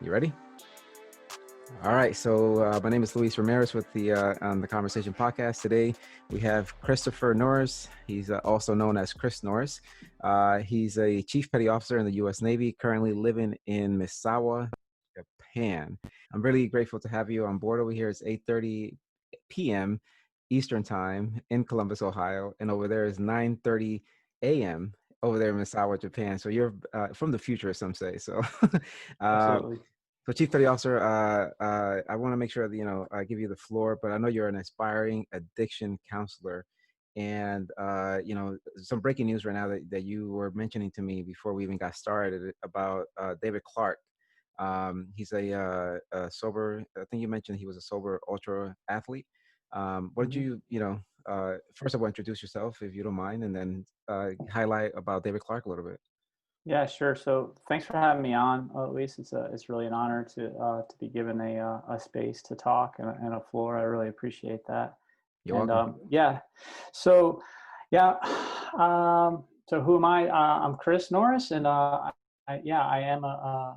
You ready? All right. So my name is Luis Ramirez with the on the Conversation Podcast. Today we have Christopher Norris. He's also known as Chris Norris. He's a Chief Petty Officer in the U.S. Navy, currently living in Misawa, Japan. I'm really grateful to have you on board over here. It's 8:30 p.m. Eastern Time in Columbus, Ohio, and over there is 9:30 a.m. over there in Misawa, Japan. So you're from the future, some say. So. uh, Absolutely. so, Chief Petty Officer, I want to make sure that I give you the floor, but I know you're an aspiring addiction counselor, and some breaking news right now that you were mentioning to me before we even got started about David Clark. He's a sober. I think you mentioned he was a sober ultra athlete. Why don't hmm you, first of all, introduce yourself if you don't mind, and then highlight about David Clark a little bit. Yeah, sure. So thanks for having me on, Luis. It's really an honor to be given a space to talk and a floor. I really appreciate that. You're And welcome. yeah, so yeah, so who am I? I'm Chris Norris, and I am a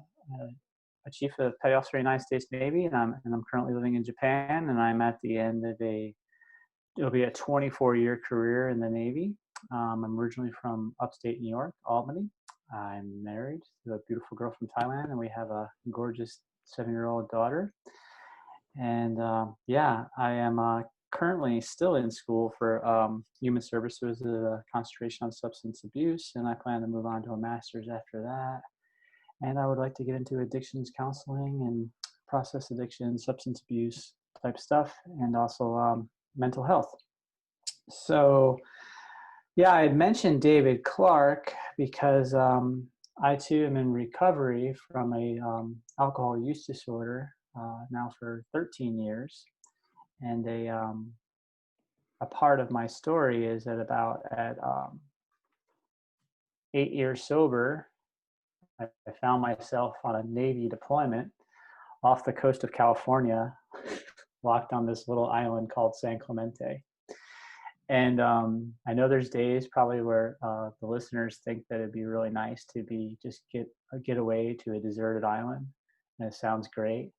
chief of petty officer of the United States Navy, and I'm currently living in Japan, and I'm at the end of it'll be a 24-year career in the Navy. I'm originally from upstate New York, Albany. I'm married to a beautiful girl from Thailand, and we have a gorgeous 7-year-old daughter. And yeah, I am currently still in school for human services, a concentration on substance abuse, and I plan to move on to a master's after that. And I would like to get into addictions counseling and process addiction, substance abuse type stuff, and also mental health. So yeah, I had mentioned David Clark because I too am in recovery from a alcohol use disorder now for 13 years, and a part of my story is that about at 8 years sober, I found myself on a Navy deployment off the coast of California, locked on this little island called San Clemente. And I know there's days probably where the listeners think that it'd be really nice to be just get away to a deserted island, and it sounds great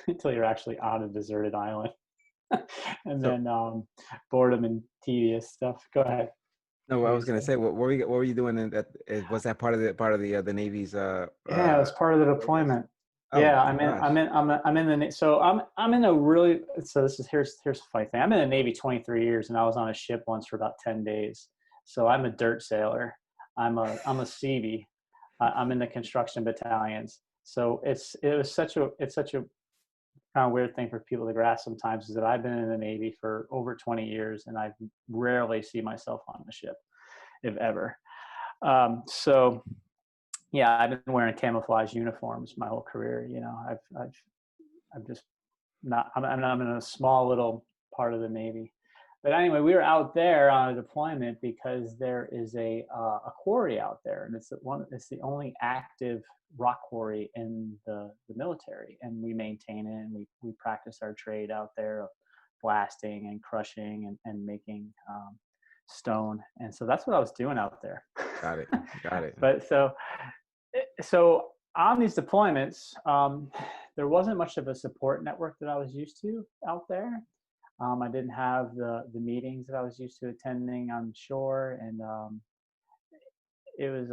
until you're actually on a deserted island, and So, then boredom and tedious stuff. Go ahead. no, What I were you was gonna saying? say, what were you doing in that? Was that part of the Navy's Yeah, it was part of the programs? deployment. Oh Yeah, my gosh. I'm in the so I'm in a really so this is here's a funny thing. I'm in the Navy 23 years, and I was on a ship once for about 10 days. So I'm a dirt sailor. I'm a Seavey. I'm in the construction battalions. So it's such a kind of weird thing for people to grasp sometimes is that I've been in the Navy for over 20 years, and I rarely see myself on the ship, if ever. So yeah, I've been wearing camouflage uniforms my whole career. I'm just not. I'm in a small little part of the Navy. But anyway, we were out there on a deployment because there is a quarry out there, and It's the only active rock quarry in the military, and we maintain it, and we practice our trade out there of blasting and crushing and making stone. And so that's what I was doing out there. Got it. Got it. But so on these deployments, there wasn't much of a support network that I was used to out there. I didn't have the meetings that I was used to attending on shore, and it was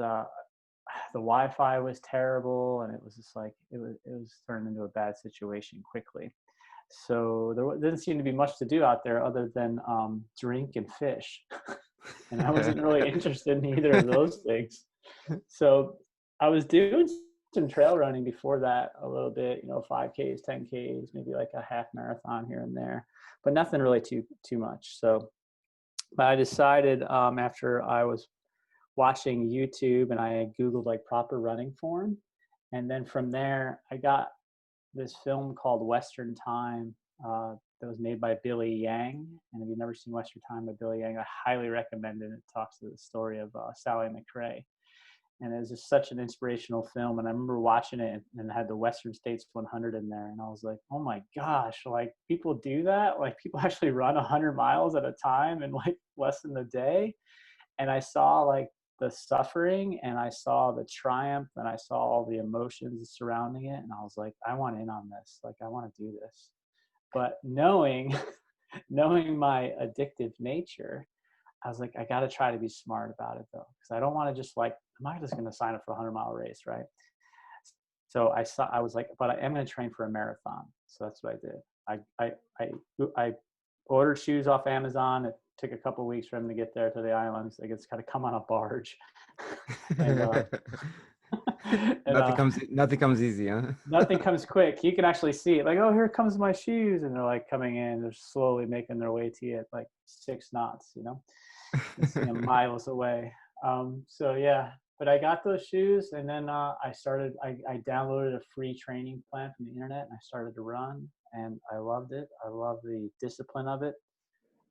the Wi-Fi was terrible, and it was just like it was turned into a bad situation quickly. So there didn't seem to be much to do out there other than drink and fish, and I wasn't really interested in either of those things. So I was doing some trail running before that a little bit, 5Ks, 10Ks, maybe like a half marathon here and there, but nothing really too much. So, but I decided after I was watching YouTube and I Googled like proper running form, and then from there I got this film called Western Time that was made by Billy Yang. And if you've never seen Western Time by Billy Yang, I highly recommend it. It talks to the story of Sally McRae, and it was just such an inspirational film. And I remember watching it and it had the Western States 100 in there, and I was like, oh my gosh, like people do that? Like people actually run 100 miles at a time in like less than a day? And I saw like the suffering, and I saw the triumph, and I saw all the emotions surrounding it, and I was like, I want in on this. Like, I want to do this. But knowing knowing my addictive nature, I was like, I got to try to be smart about it though, because I don't want to just like, am I just going to sign up for a 100-mile race, right? So I was like, but I am going to train for a marathon. So that's what I did. I ordered shoes off Amazon. It took a couple of weeks for them to get there to the islands. Like, it's got to come on a barge, and and Nothing comes easy, huh? nothing comes quick. You can actually see it. Like, oh, here comes my shoes, and they're like coming in. They're slowly making their way to you at like 6 knots. It's miles away. So yeah, but I got those shoes, and then I downloaded a free training plan from the internet, and I started to run, and I loved it. I love the discipline of it.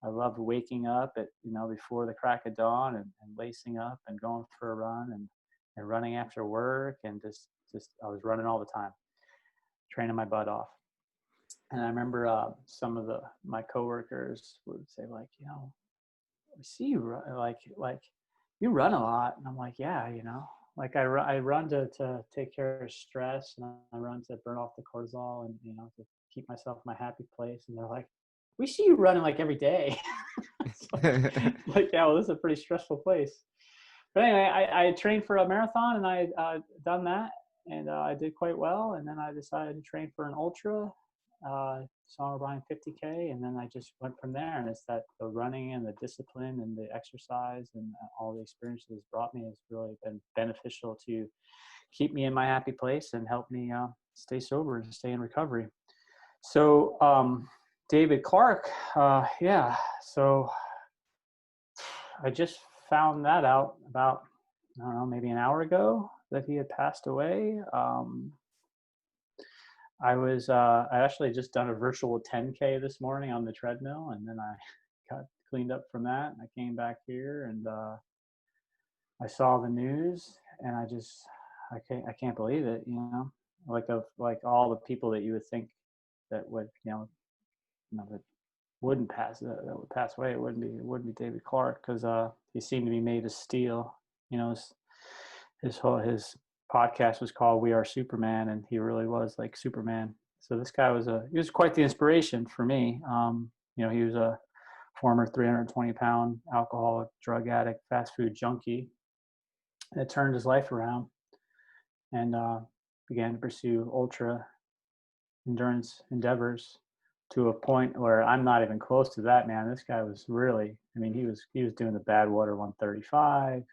I loved waking up at, before the crack of dawn, and lacing up and going for a run, and running after work, and just I was running all the time, training my butt off. And I remember some of my coworkers would say, like, I see you like you run a lot, and I'm like, yeah, like I run to take care of stress, and I run to burn off the cortisol, and to keep myself in my happy place. And they're like, we see you running like every day. Like, yeah, well, this is a pretty stressful place. But anyway, I trained for a marathon, and I done that, and I did quite well. And then I decided to train for an ultra, somewhere around 50K, and then I just went from there. And it's that the running and the discipline and the exercise and all the experiences brought me has really been beneficial to keep me in my happy place and help me stay sober and stay in recovery. So David Clark, yeah. So I just found that out about, I don't know, maybe an hour ago, that he had passed away. I actually just done a virtual 10K this morning on the treadmill, and then I got cleaned up from that, and I came back here, and I saw the news, and I can't believe it, like all the people that you would think that would, that wouldn't that would pass away. It wouldn't be David Clark, because he seemed to be made of steel. His podcast was called We Are Superman, and he really was like Superman. So this guy he was quite the inspiration for me. He was a former 320-pound alcoholic, drug addict, fast food junkie that turned his life around, and began to pursue ultra endurance endeavors, to a point where I'm not even close to that, man. This guy was really, he was doing the Badwater 135.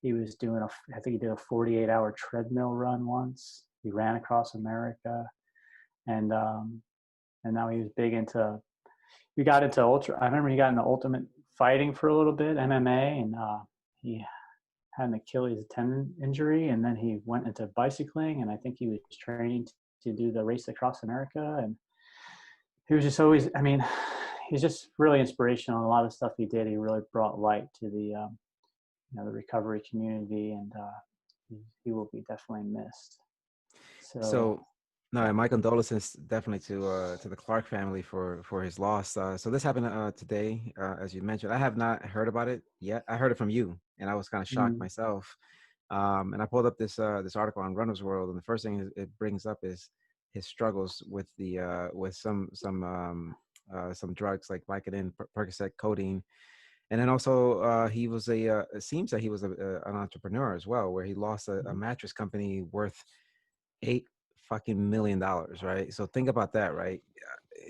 He was doing I think he did a 48-hour treadmill run once. He ran across America, and now he was he got into ultra. I remember he got into ultimate fighting for a little bit, MMA, and he had an Achilles tendon injury, and then he went into bicycling, and I think he was training to do the Race Across America. And he was just always, he's just really inspirational. A lot of stuff he did, he really brought light to the recovery community, and he will be definitely missed. So no, my condolences definitely to the Clark family for his loss. So this happened today, as you mentioned. I have not heard about it yet. I heard it from you, and I was kind of shocked myself. And I pulled up this article on Runner's World, and the first thing it brings up is his struggles with some drugs like Vicodin, Percocet, codeine. And then also, he was it seems that he was an entrepreneur as well, where he lost a mattress company worth $8 million, right? So think about that, right?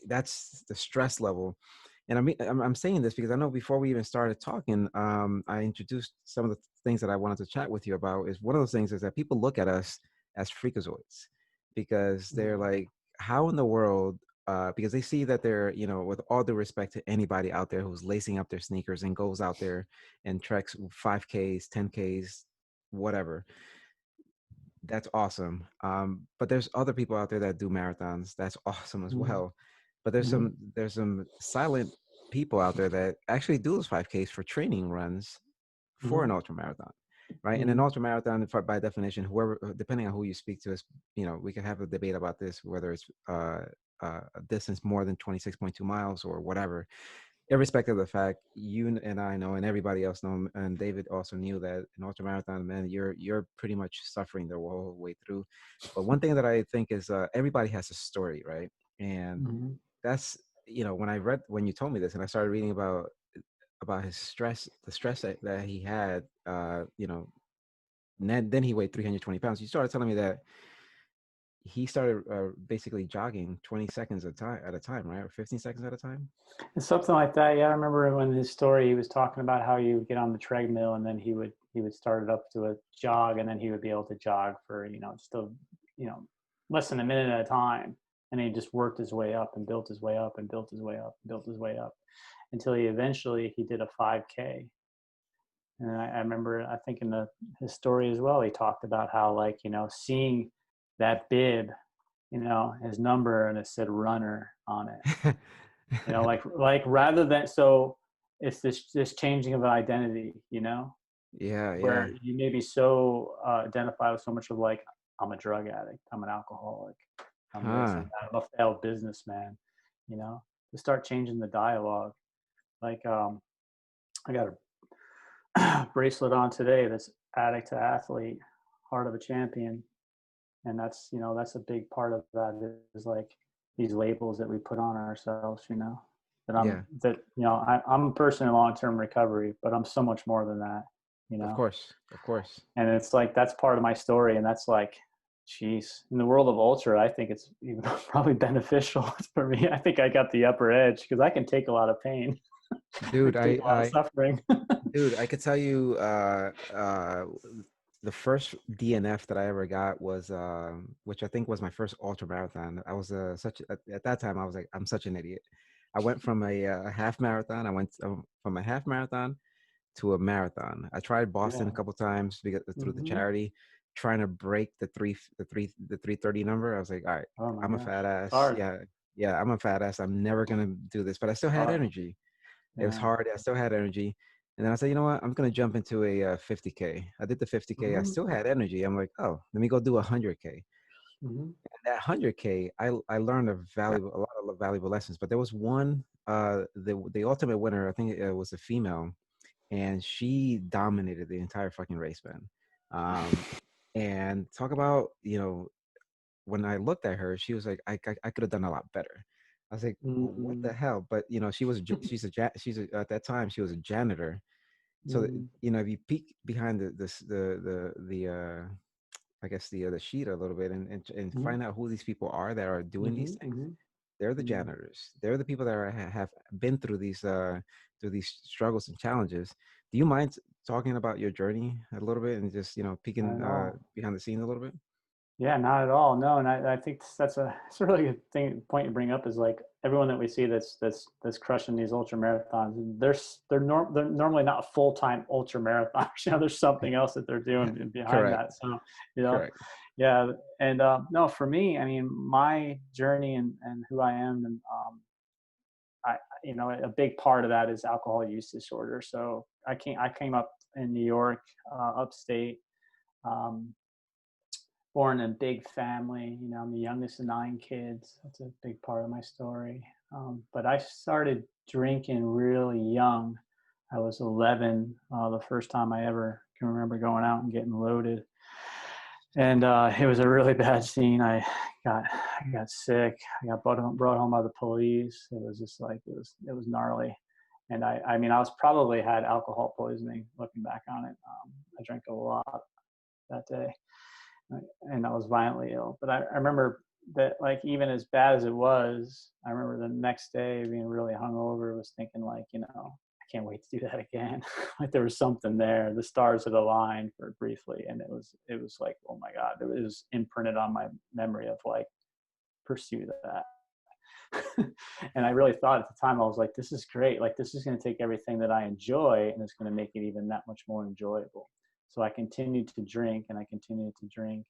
That's the stress level. And I'm saying this because I know before we even started talking, I introduced some of the things that I wanted to chat with you about. Is one of those things is that people look at us as freakazoids, because they're like, how in the world, because they see that they're, with all due respect to anybody out there who's lacing up their sneakers and goes out there and treks 5Ks, 10Ks, whatever. That's awesome. But there's other people out there that do marathons. That's awesome as well. But there's some silent people out there that actually do those 5Ks for training runs for an ultra marathon, right? And an ultra marathon, by definition, whoever, depending on who you speak to, is, we can have a debate about this, whether it's a distance more than 26.2 miles or whatever. irrespective of the fact, you and I know, and everybody else know, and David also knew that in ultramarathon, man, you're pretty much suffering the whole way through. But one thing that I think is everybody has a story, right? And Hmm. that's, when you told me this, and I started reading about his stress, the stress that he had, and then he weighed 320 pounds. You started telling me that he started basically jogging 20 seconds at a time, right? Or 15 seconds at a time. Something like that. Yeah, I remember when his story, he was talking about how he would get on the treadmill and then he would start it up to a jog, and then he would be able to jog for just you know less than a minute at a time, and he just worked his way up and built his way up and built his way up and built his way up until he did a 5K. And I remember, I think in his story as well, he talked about how, like, seeing that bib, his number, and it said runner on it. Like rather than, so it's this changing of identity, Yeah, where yeah, you may be so identified with so much of, like, I'm a drug addict, I'm an alcoholic, I'm this, I'm huh? that, I'm a failed businessman, to start changing the dialogue. Like, I got a bracelet on today that's addict to athlete, heart of a champion. And that's a big part of that, is like these labels that we put on ourselves, that Yeah, I'm a person in long-term recovery, but I'm so much more than that, you of know course, of course. and it's like that's part of my story. And that's like, geez, in the world of ultra, I think it's even probably beneficial for me. I think I got the upper edge because I can take a lot of pain. I Dude, can take a lot of suffering. I could tell you, the first DNF that I ever got was, which I think was my first ultra marathon. I was at that time I was like, I'm such an idiot. I went from a half marathon. I went from a half marathon to a marathon. I tried Boston a Yeah. couple times through the Hmm. charity, trying to break the 330 number. I was like, all right, Oh my I'm a gosh, fat it's ass. hard. Yeah, yeah, I'm a fat ass. I'm never gonna do this. But I still It's had hard. energy. It was Yeah. hard. I still had energy. And then I said, you know what? I'm gonna jump into a 50K. I did the 50K. I Hmm. still had energy. I'm like, oh, let me go do 100K. Hmm. And that 100K, I learned a lot of valuable lessons. But there was one, the ultimate winner. I think it was a female, and she dominated the entire fucking race, man. Um, and talk about, when I looked at her, she was like, I could have done a lot better. I was like, what the Mm-hmm. hell? But at that time she was a janitor. So that, Mm-hmm. if you peek behind the I guess the sheet a little bit, and find out who these people are that are doing these things. Mm-hmm. They're the Mm-hmm. janitors. They're the people that have been through these struggles and challenges. Do you mind talking about your journey a little bit and just Not peeking at all. behind the scenes a little bit? Yeah, not at all. No, and I think that's a really good point you bring up, is like everyone that we see that's crushing these ultra marathons. They're normally not full time ultra marathons. There's something else that they're doing behind Correct. that. So, you know, Correct. yeah. And no, for me, I mean, my journey and who I am, and I a big part of that is alcohol use disorder. So I came up in New York, upstate. Um, Born in a big family. I'm the youngest of 9 kids. That's a big part of my story. But I started drinking really young. I was 11, the first time I ever can remember going out and getting loaded. And it was a really bad scene. I got sick. I got brought home by the police. It was just like it was gnarly. And I mean, I was probably had alcohol poisoning. Looking back on it, I drank a lot that day, and I was violently ill. But I remember that, like, even as bad as it was, I remember the next day being really hungover, was thinking, like, I can't wait to do that again. Like, there was something there. The stars had aligned for briefly, and it was like, oh my God, it was imprinted on my memory of, like, pursue that. And I really thought at the time, I was like, this is great. Like, this is going to take everything that I enjoy and it's going to make it even that much more enjoyable. So I continued to drink, and I continued to drink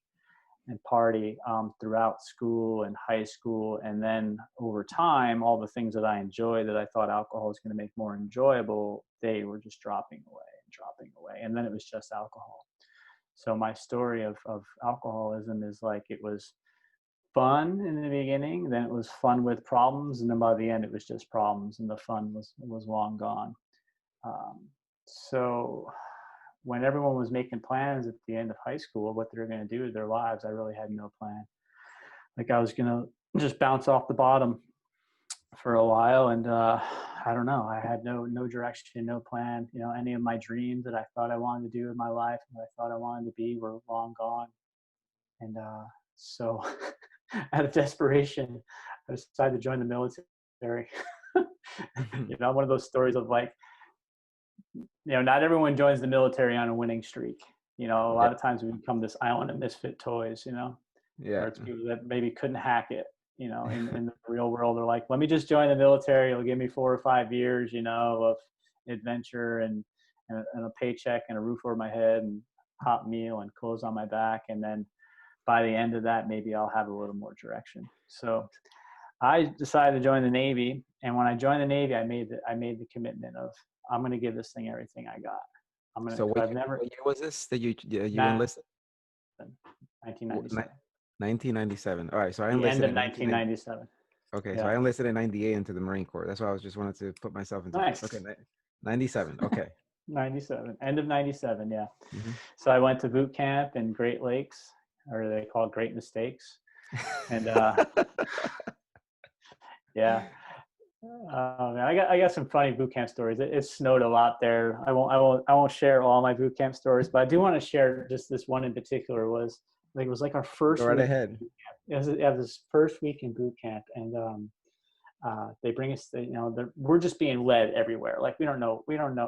and party throughout school and high school. And then over time, all the things that I enjoy that I thought alcohol was going to make more enjoyable, they were just dropping away and dropping away. And then it was just alcohol. So my story of alcoholism is like, it was fun in the beginning, then it was fun with problems, and then by the end it was just problems, and the fun was long gone. Um, so when everyone was making plans at the end of high school, what they were going to do with their lives, I really had no plan. Like I was going to just bounce off the bottom for a while, and I don't know. I had no direction, no plan. You know, any of my dreams that I thought I wanted to do in my life and what I thought I wanted to be were long gone. And so, out of desperation, I decided to join the military. You know, one of those stories of like, not everyone joins the military on a winning streak. You know, a Yeah. lot of times we become this island of misfit toys, Yeah. where it's people that maybe couldn't hack it, in the real world. They're like, let me just join the military. It'll give me 4 or 5 years, of adventure and a paycheck and a roof over my head and hot meal and clothes on my back. And then by the end of that, maybe I'll have a little more direction. So I decided to join the Navy. And when I joined the Navy, I made the commitment of, I'm going to give this thing everything I got. So Cause I've never, what year was this that you not enlisted? 1997, 1997. All right. So I the end enlisted of in 1990. 1997. Okay. So Yeah. I enlisted in 98 into the Marine Corps. That's why I was just wanted to put myself into. Okay. Nice. 97. Okay. 97, end of 97. Yeah. Hmm. So I went to boot camp in Great Lakes, or they call it Great Mistakes. And yeah, man, I got some funny boot camp stories. It snowed a lot there. I won't share all my boot camp stories, but I do want to share just this one in particular. Was like, it was like our Go first right week. ahead. It was this first week in boot camp, and they bring us. We're just being led everywhere. Like we don't know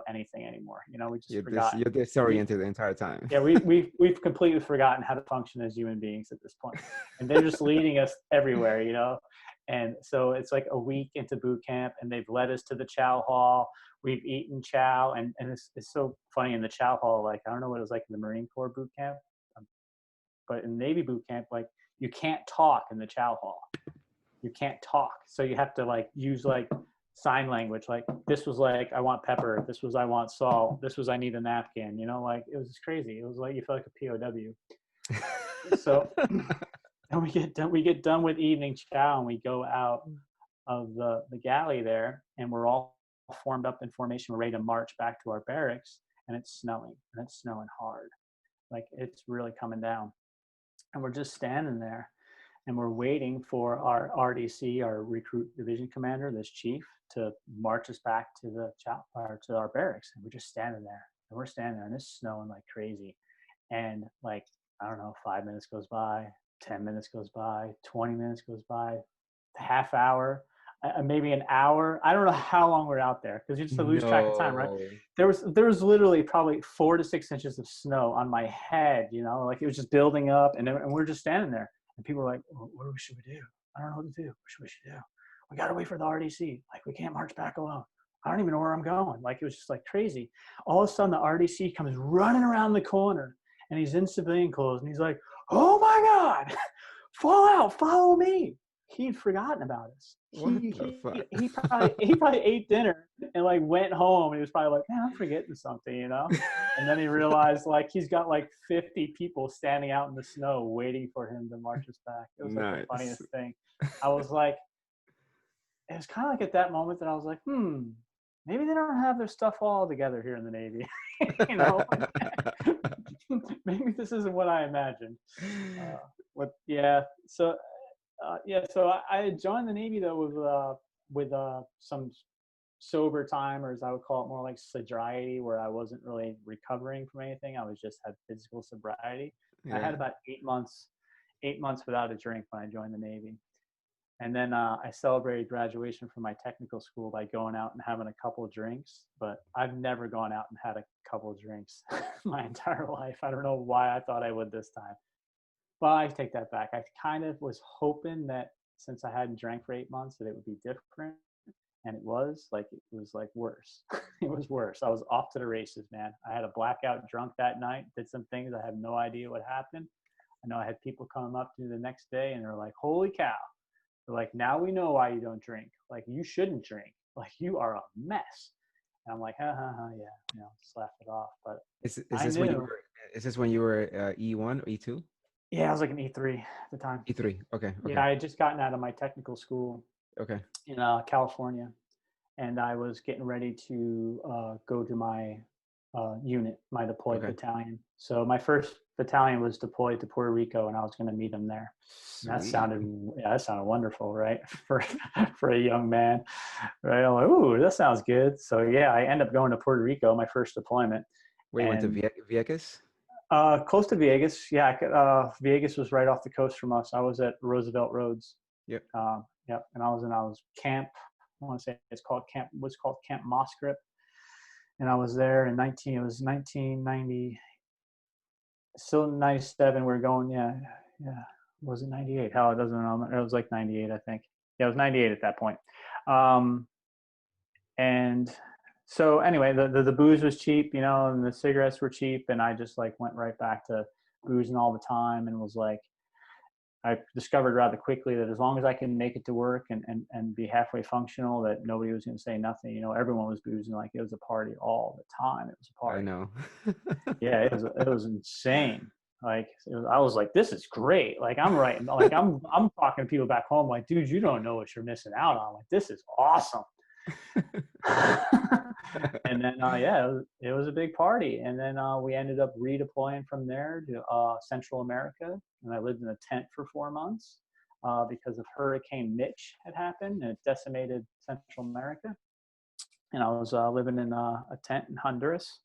anything anymore. We just forgot. You're disoriented the entire time. Yeah, we've completely forgotten how to function as human beings at this point, and they're just leading us everywhere. And so it's like a week into boot camp, and they've led us to the chow hall. We've eaten chow, and it's so funny in the chow hall. Like, I don't know what it was like in the Marine Corps boot camp, but in Navy boot camp, like, you can't talk in the chow hall. You can't talk, so you have to like use like sign language. Like, this was like, I want pepper. This was, I want salt. This was, I need a napkin. Like, it was crazy. It was like you feel like a POW. So and we get done with evening chow, and we go out of the galley there, and we're all formed up in formation. We're ready to march back to our barracks, and it's snowing hard. Like, it's really coming down, and we're just standing there, and we're waiting for our RDC, our recruit division commander, this chief, to march us back to to our barracks. And we're just standing there, and we're standing there, and it's snowing like crazy. And like, I don't know, 5 minutes goes by, 10 minutes goes by, 20 minutes goes by, half hour, maybe an hour. I don't know how long we're out there, because you just lose track of time, right? No. There was literally probably 4 to 6 inches of snow on my head, like it was just building up, and we're just standing there, and people were like, well, what should we do? I don't know what to do. What should we do? We got to wait for the RDC. Like, we can't march back alone. I don't even know where I'm going. Like, it was just like crazy. All of a sudden, the RDC comes running around the corner, and he's in civilian clothes, and he's like, oh my God, fall out, follow me. He'd forgotten about us. What the fuck? He probably ate dinner and like went home, and he was probably like, man, I'm forgetting something, And then he realized like he's got like 50 people standing out in the snow waiting for him to march us back. It was like Nice. the funniest thing. I was like, it was kind of like at that moment that I was like, maybe they don't have their stuff all together here in the Navy. Maybe this isn't what I imagined. So I joined the Navy though with some sober time, or as I would call it, more like sobriety, where I wasn't really recovering from anything. I was just had physical sobriety. Yeah. I had about 8 months without a drink when I joined the Navy. And then I celebrated graduation from my technical school by going out and having a couple of drinks. But I've never gone out and had a couple of drinks my entire life. I don't know why I thought I would this time. Well, I take that back. I kind of was hoping that since I hadn't drank for 8 months, that it would be different. And it was worse. It was worse. I was off to the races, man. I had a blackout drunk that night, did some things. I have no idea what happened. I know I had people coming up to me the next day, and they're like, holy cow. They're like, now we know why you don't drink. Like, you shouldn't drink. Like, you are a mess. And I'm like, yeah, slap it off. But Is this when you were E1 or E2? Yeah, I was like an E3 at the time. E3. Okay. Yeah, Okay. I had just gotten out of my technical school Okay. in California, and I was getting ready to go to my unit, my deployed Okay. battalion. So my first battalion was deployed to Puerto Rico, and I was going to meet them there. And Sweet. that sounded wonderful, right? For a young man, right? I'm like, ooh, that sounds good. So yeah, I ended up going to Puerto Rico, my first deployment, Wait, you went to and Vieques? close to Vegas. Yeah, Vegas was right off the coast from us. I was at Roosevelt Roads. Yep. Yep, and I was camp. I want to say it's called camp. What's called Camp Mosquip, and I was there in 19. It was 1990. Still 97. We're going. Yeah, yeah. Was it 98? Hell, it doesn't know. It was like 98, I think. Yeah, it was 98 at that point. Um, and so anyway, the booze was cheap, you know, and the cigarettes were cheap, and I just like went right back to boozing all the time, and was like, I discovered rather quickly that as long as I can make it to work and be halfway functional, that nobody was going to say nothing. You know, everyone was boozing, like it was a party all the time. It was a I party. know. Yeah, it was insane. Like I was like, this is great. Like I'm writing, like I'm talking to people back home, like, dude, you don't know what you're missing out on. Like this is awesome. And then yeah, it was a big party. And then we ended up redeploying from there to Central America, and I lived in a tent for 4 months because of Hurricane Mitch had happened and it decimated Central America. And I was living in a tent in Honduras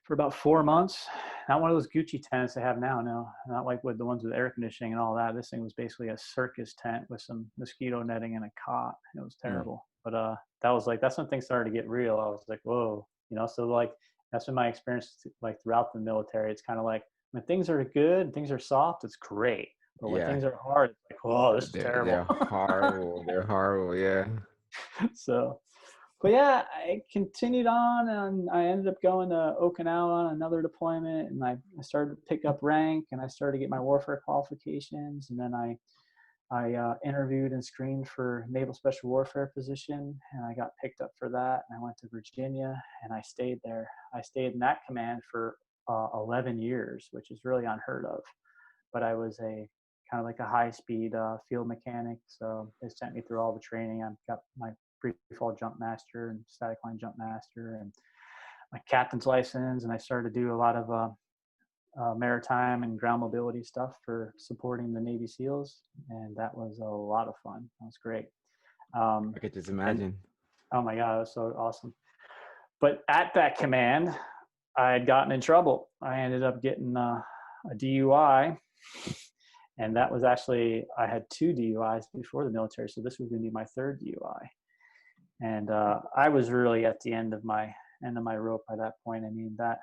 for about 4 months. Not one of those Gucci tents they have now, no, not like with the ones with air conditioning and all that. This thing was basically a circus tent with some mosquito netting and a cot. It was Mm. terrible. But that's when things started to get real. I was like, whoa, you know. So like that's been my experience like throughout the military. It's kind of like when things are good, things are soft, it's great. But when Yeah. things are hard, it's like, whoa, this is They're terrible. horrible. They're horrible. Yeah. So but yeah, I continued on, and I ended up going to Okinawa on another deployment, and I started to pick up rank, and I started to get my warfare qualifications, and then I interviewed and screened for Naval Special Warfare position, and I got picked up for that, and I went to Virginia, and I stayed there. I stayed in that command for 11 years, which is really unheard of. But I was a kind of like a high speed field mechanic. So they sent me through all the training. I got my free fall jump master and static line jump master and my captain's license. And I started to do a lot of maritime and ground mobility stuff for supporting the Navy SEALs. And that was a lot of fun. That was great. I could just And imagine. oh my God, it was so awesome. But at that command, I had gotten in trouble. I ended up getting a DUI, and that was actually, I had 2 DUIs before the military, so this was going to be my 3rd DUI. And I was really at the end of my rope by that point. I mean, that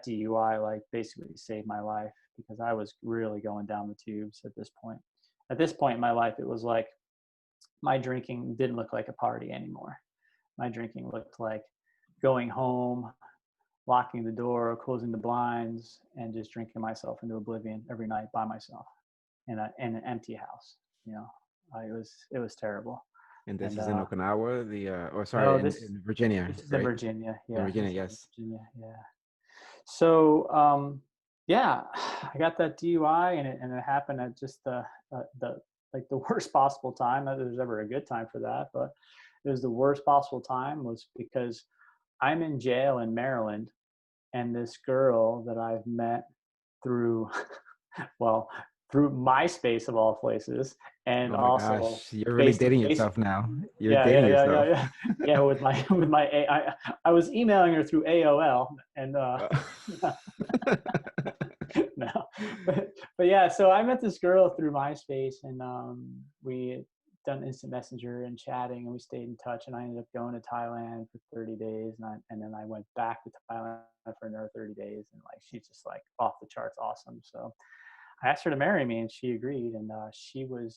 DUI like basically saved my life because I was really going down the tubes at this point. At this point in my life, it was like my drinking didn't look like a party anymore. My drinking looked like going home, locking the door, closing the blinds, and just drinking myself into oblivion every night by myself in an empty house. You know, it was terrible. And this And is in Okinawa, or sorry, no, in Virginia, this is in right? Virginia. In Yeah, Virginia, this is in yes. Virginia. Yeah. So yeah, I got that DUI, and it happened at just the like the worst possible time. Not that there's ever a good time for that, but it was the worst possible time was because I'm in jail in Maryland, and this girl that I've met through well, through MySpace of all places, and Oh my also gosh, you're really face to dating face. yourself now. You're Yeah, dating yeah, yeah, yeah, yourself. yeah, yeah. With my I was emailing her through AOL, and Uh, no, but yeah. So I met this girl through MySpace, and we had done instant messenger and chatting, and we stayed in touch. And I ended up going to Thailand for 30 days, and then I went back to Thailand for another 30 days, and like she's just like off the charts awesome. So I asked her to marry me, and she agreed. And she was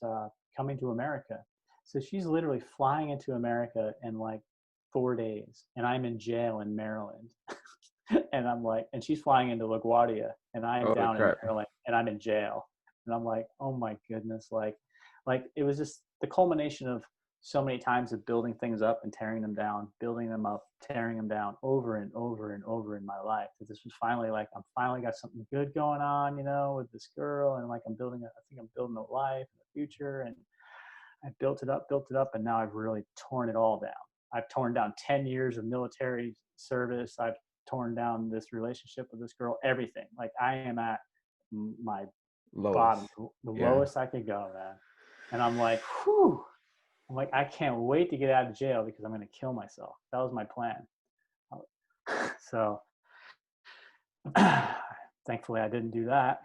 coming to America, so she's literally flying into America in like 4 days, and I'm in jail in Maryland. And I'm like, and she's flying into LaGuardia, and I am Holy down in crap. Maryland, and I'm in jail. And I'm like, oh my goodness, like it was just the culmination of so many times of building things up and tearing them down, building them up, tearing them down over and over and over in my life. That this was finally like, I'm finally got something good going on, you know, with this girl. And like, I think I'm building a life and a future. And I built it up. And now I've really torn it all down. I've torn down 10 years of military service. I've torn down this relationship with this girl, everything. Like I am at my Lowest. bottom, the Yeah. lowest I could go, man. And I'm like, whew. I'm like, I can't wait to get out of jail because I'm going to kill myself. That was my plan. So thankfully I didn't do that.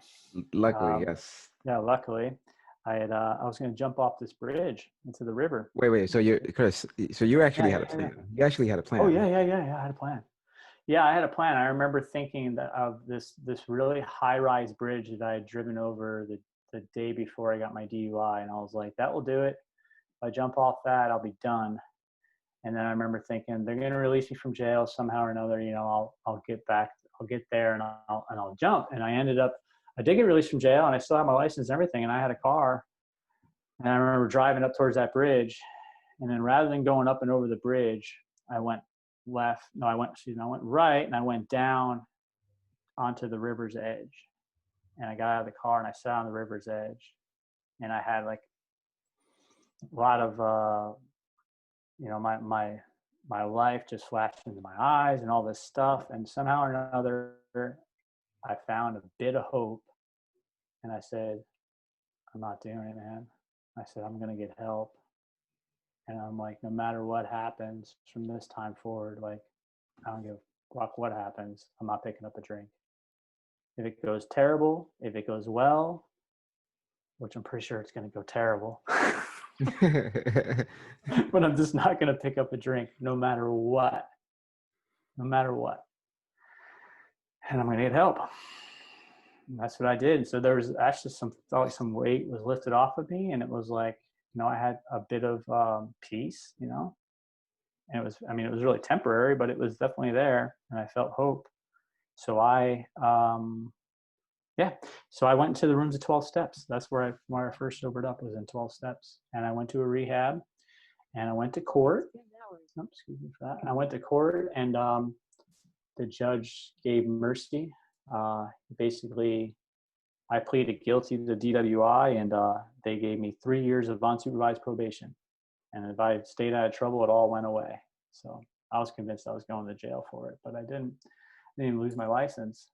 Luckily, yes. Yeah, luckily I was going to jump off this bridge into the river. Wait. So you, Chris, so you actually had a Yeah. plan. You actually had a plan. Oh yeah. I had a plan. Yeah, I had a plan. I remember thinking that of this really high-rise bridge that I had driven over the day before I got my DUI, and I was like, that will do it. If I jump off that, I'll be done. And then I remember thinking they're going to release me from jail somehow or another. You know, I'll get back, I'll get there, and I'll jump. And I did get released from jail, and I still have my license and everything, and I had a car. And I remember driving up towards that bridge, and then rather than going up and over the bridge, I went left. No, I went right, and I went down onto the river's edge. And I got out of the car and I sat on the river's edge, and I had like a lot of you know, my life just flashed into my eyes and all this stuff. And somehow or another, I found a bit of hope. And I said, I'm not doing it, man. I said, I'm going to get help. And I'm like, no matter what happens from this time forward, like, I don't give a fuck what happens. I'm not picking up a drink. If it goes terrible, if it goes well, which I'm pretty sure it's going to go terrible. But I'm just not going to pick up a drink no matter what. No matter what. And I'm going to get help. And that's what I did. So there was actually some weight was lifted off of me, and it was like, you know, I had a bit of peace, you know, and it was really temporary, but it was definitely there, and I felt hope. So so I went into the rooms of 12 steps. That's where I first sobered up, was in 12 steps. And I went to a rehab, and I went to court. Oh, excuse me for that. I went to court, and the judge gave mercy. Basically, I pleaded guilty to DWI, and they gave me 3 years of unsupervised probation. And if I stayed out of trouble, it all went away. So I was convinced I was going to jail for it, but I didn't even lose my license.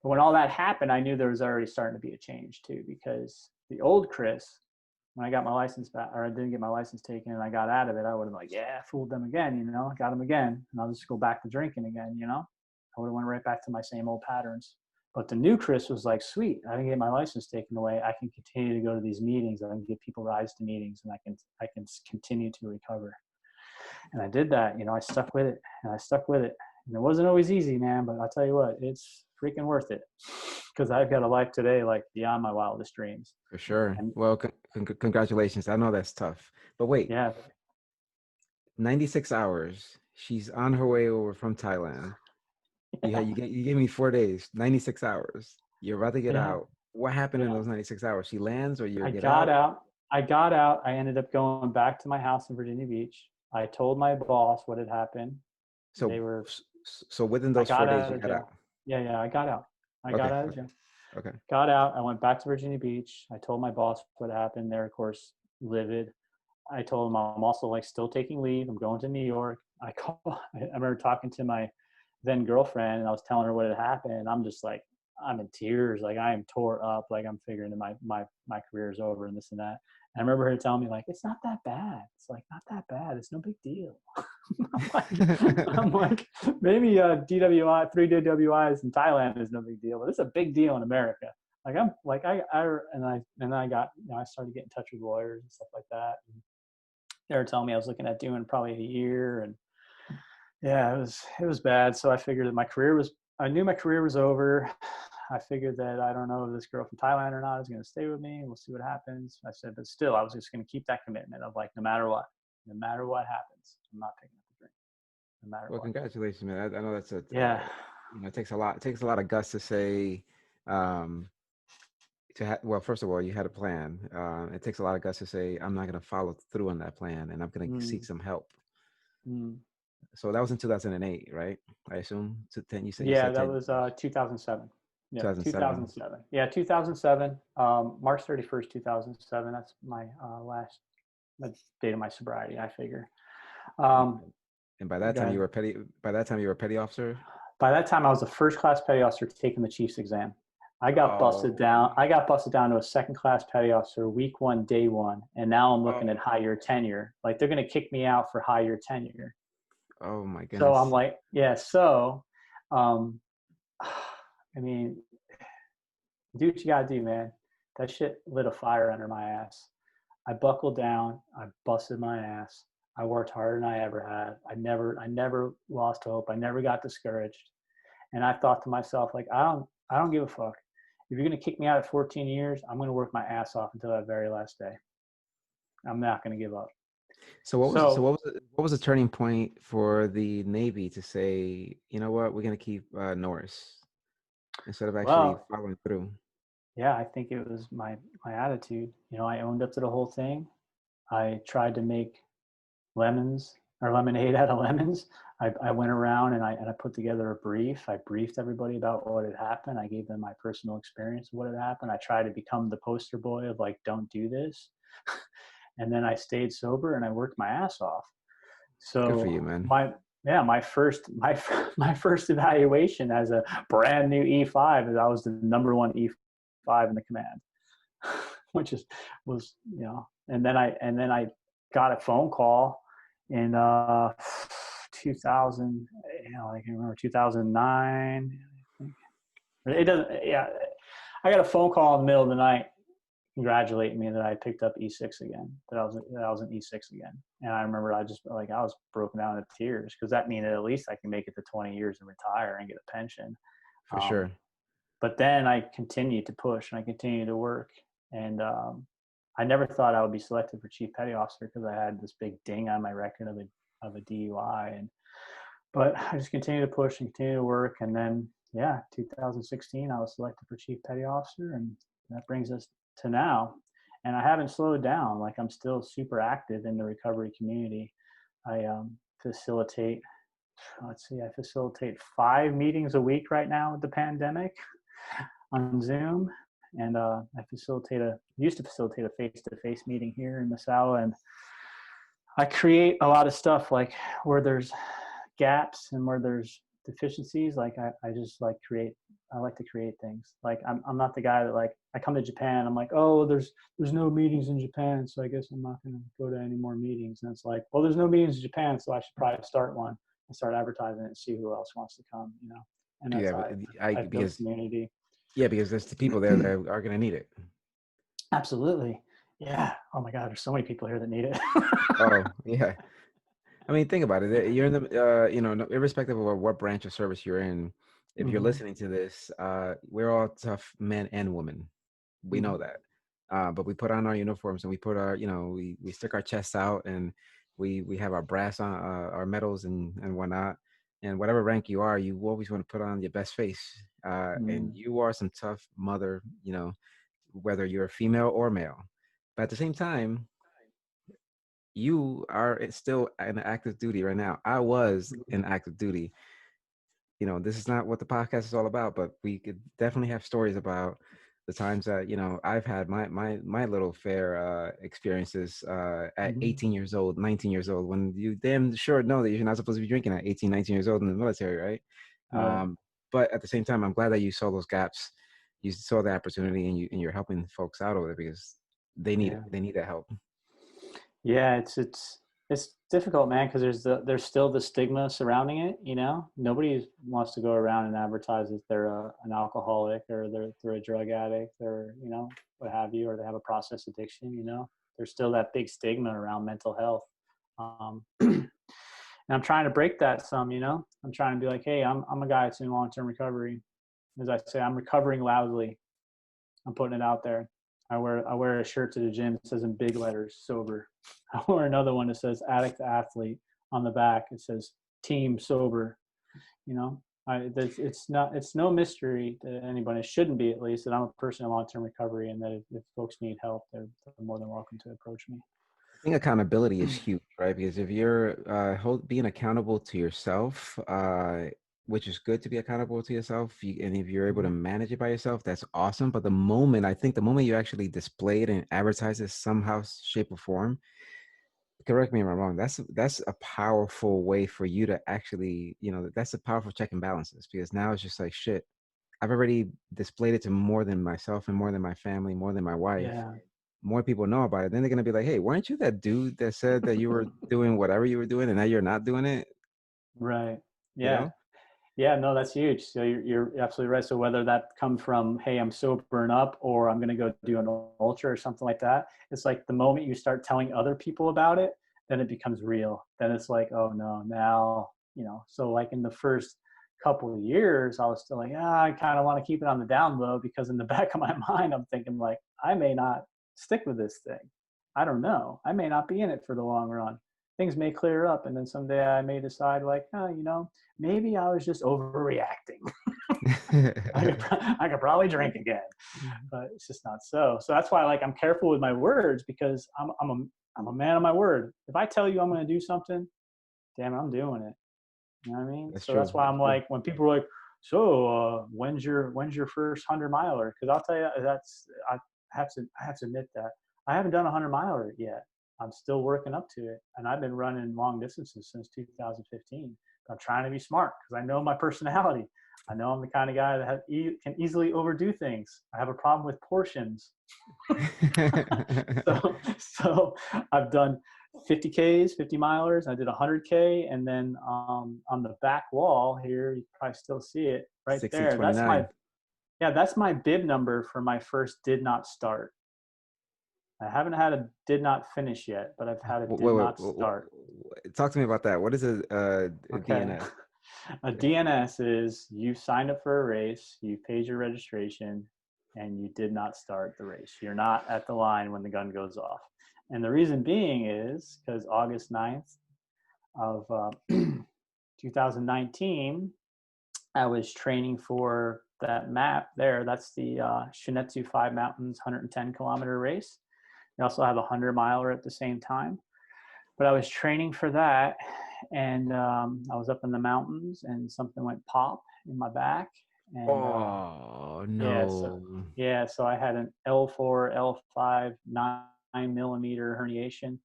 But when all that happened, I knew there was already starting to be a change too, because the old Chris, when I got my license back, or I didn't get my license taken and I got out of it, I would have been like, yeah, fooled them again, you know, got them again. And I'll just go back to drinking again, you know. I would have went right back to my same old patterns. But the new Chris was like, sweet, I didn't get my license taken away. I can continue to go to these meetings. I can get people rides to meetings, and I can continue to recover. And I did that, you know, I stuck with it. And it wasn't always easy, man, but I'll tell you what, it's freaking worth it, because I've got a life today like beyond my wildest dreams. For sure. And, well, congratulations. I know that's tough. But wait, yeah. 96 hours. She's on her way over from Thailand. Yeah. You gave me 4 days, 96 hours. You're about to get out. What happened in those 96 hours? She lands, or you get out? I got out. I ended up going back to my house in Virginia Beach. I told my boss what had happened. So within those 4 days, you got out. Yeah, I got out. I got out of jail. Okay. Got out. I went back to Virginia Beach. I told my boss what happened. They're, of course, livid. I told them I'm also like still taking leave. I'm going to New York. I remember talking to my then girlfriend, and I was telling her what had happened. And I'm just like, I'm in tears. Like, I am tore up. Like, I'm figuring that my career is over and this and that. And I remember her telling me, like, it's not that bad. It's like, not that bad. It's no big deal. I'm like, maybe DWI, 3 DWIs in Thailand is no big deal, but it's a big deal in America. Like, I got, you know, I started getting in touch with lawyers and stuff like that. And they were telling me I was looking at doing probably a year, and yeah, it was bad. So I figured that I knew my career was over. I figured that I don't know if this girl from Thailand or not is going to stay with me, and we'll see what happens. I said, but still, I was just going to keep that commitment of like, no matter what happens, I'm not picking up the drink, no matter what. Well, congratulations, man. I know that's yeah. You know, it takes a lot of guts to say, well, first of all, you had a plan. It takes a lot of guts to say, I'm not going to follow through on that plan and I'm going to seek Mm, some help. mm. So that was in 2008, right? I assume to 10, you Yeah, said that 10 was years, 2007. Yeah, 2007. 2007. Yeah, 2007. March 31st, 2007. That's my last the date of my sobriety, I figure. And, Um, and by that go time ahead. by that time you were a petty officer. By that time, I was a first class petty officer taking the chief's exam. I got busted Oh, down. I got busted down to a second class petty officer week one, day one, and now I'm looking at higher oh, tenure. Like they're going to kick me out for higher tenure. oh my So I'm goodness. like, yeah. So, um, I mean, do what you got to do, man. That shit lit a fire under my ass. I buckled down. I busted my ass. I worked harder than I ever had. I never lost hope. I never got discouraged. And I thought to myself, like, I don't give a fuck. If you're gonna kick me out at 14 years, I'm gonna work my ass off until that very last day. I'm not gonna give up. So What was the turning point for the Navy to say, you know what, we're going to keep Norris instead of actually well, following through? yeah, I think it was my attitude. You know, I owned up to the whole thing. I tried to make lemons or lemonade out of lemons. I went around and I put together a brief. I briefed everybody about what had happened. I gave them my personal experience of what had happened. I tried to become the poster boy of like, don't do this. And then I stayed sober and I worked my ass off. Good for So you, man. my first evaluation as a brand new E5 is I was the number one E5 in the command, which was and then I got a phone call in 2000, I can remember 2009. I think it doesn't. Yeah, I got a phone call in the middle of the night congratulating me that I picked up E6 again, that I was an E6 again. And I remember I was broken down into tears because that means that at least I can make it to 20 years and retire and get a pension. For Um, sure. but then I continued to push and I continued to work. And I never thought I would be selected for chief petty officer because I had this big ding on my record of a DUI. But I just continued to push and continue to work. And then, yeah, 2016, I was selected for chief petty officer. And that brings us to now. And I haven't slowed down. Like I'm still super active in the recovery community. I facilitate, I facilitate 5 meetings a week right now with the pandemic on Zoom. And I used to facilitate a face-to-face meeting here in Massaua. And I create a lot of stuff like where there's gaps and where there's deficiencies. Like I just like I like to create things. Like I'm not the guy that like, I come to Japan, I'm like, oh, there's no meetings in Japan, so I guess I'm not going to go to any more meetings. And it's like, well, there's no meetings in Japan, so I should probably start one and start advertising it and see who else wants to come, you know? And that's Yeah, how I built community. because there's the people there that are going to need it. Absolutely. Yeah. Oh my God, there's so many people here that need it. Oh, yeah. I mean, think about it. You're in the, irrespective of what branch of service you're in, if you're Mm-hmm. listening to this, we're all tough men and women. We Mm-hmm. know that. But we put on our uniforms and we put our, we stick our chests out and we have our brass on, our medals and whatnot. And whatever rank you are, you always want to put on your best face. And Mm-hmm. you are some tough mother, whether you're female or male. But at the same time, you are still in active duty right now. I was in active duty. This is not what the podcast is all about, but we could definitely have stories about the times that I've had my little fair experiences at Mm-hmm. 18 years old, 19 years old, when you damn sure know that you're not supposed to be drinking at 18, 19 years old in the military, right? Right. But at the same time, I'm glad that you saw those gaps, you saw the opportunity, and you're helping folks out over there because they need it. Yeah. They need that help. Yeah, it's difficult, man, because there's still the stigma surrounding it. You know, nobody wants to go around and advertise that they're an alcoholic or they're a drug addict or what have you, or they have a process addiction. You know, there's still that big stigma around mental health. And I'm trying to break that some. You know, I'm trying to be like, hey, I'm a guy that's in long-term recovery. As I say, I'm recovering loudly. I'm putting it out there. I wear a shirt to the gym that says in big letters, sober. I wear another one that says addict to athlete on the back. It says team sober, you know? It's no mystery to anybody. It shouldn't be, at least, that I'm a person in long-term recovery, and that if folks need help, they're more than welcome to approach me. I think accountability is huge, right? Because if you're being accountable to yourself, which is good to be accountable to yourself, and if you're able to Mhm. manage it by yourself, that's awesome. But I think the moment you actually display it and advertise it somehow, shape, or form, correct me if I'm wrong, that's a powerful way for you to actually, that's a powerful check and balances, because now it's just like, shit, I've already displayed it to more than myself and more than my family, more than my wife. Yeah. More people know about it. Then they're gonna be like, hey, weren't you that dude that said that you were doing whatever you were doing and now you're not doing it? Right. You Yeah. know? Yeah, no, that's huge. So you're absolutely right. So whether that comes from, hey, I'm sobering up, or I'm going to go do an ultra or something like that, it's like the moment you start telling other people about it, then it becomes real. Then it's like, oh no, now, so like in the first couple of years, I was still like, I kind of want to keep it on the down low, because in the back of my mind, I'm thinking like, I may not stick with this thing. I don't know. I may not be in it for the long run. Things may clear up. And then someday I may decide like, maybe I was just overreacting. I could probably drink again, but it's just not so. So that's why, like, I'm careful with my words, because I'm a man of my word. If I tell you I'm going to do something, damn it, I'm doing it. You know what I mean? That's So true. that's why That's I'm true. like, when people are like, so when's your first 100 miler? Because I'll tell you, I have to admit that I haven't done a 100 miler yet. I'm still working up to it, and I've been running long distances since 2015. I'm trying to be smart, because I know my personality. I know I'm the kind of guy that can easily overdo things. I have a problem with portions. so I've done 50Ks, 50 milers. I did 100K. And then on the back wall here, you can probably still see it right there. That's 16:29. my bib number for my first did not start. I haven't had a did not finish yet, but I've had a Wait, did wait, not start. talk to me about that. What is a Okay. DNS? A DNS is, you signed up for a race, you paid your registration, and you did not start the race. You're not at the line when the gun goes off. And the reason being is because August 9th of 2019, I was training for that map there. That's the Shinetsu 5 Mountains 110-kilometer race. We also have a 100-miler at the same time. But I was training for that, and I was up in the mountains, and something went pop in my back, and Oh yeah, so no. I had an L4, L5, 9 millimeter herniation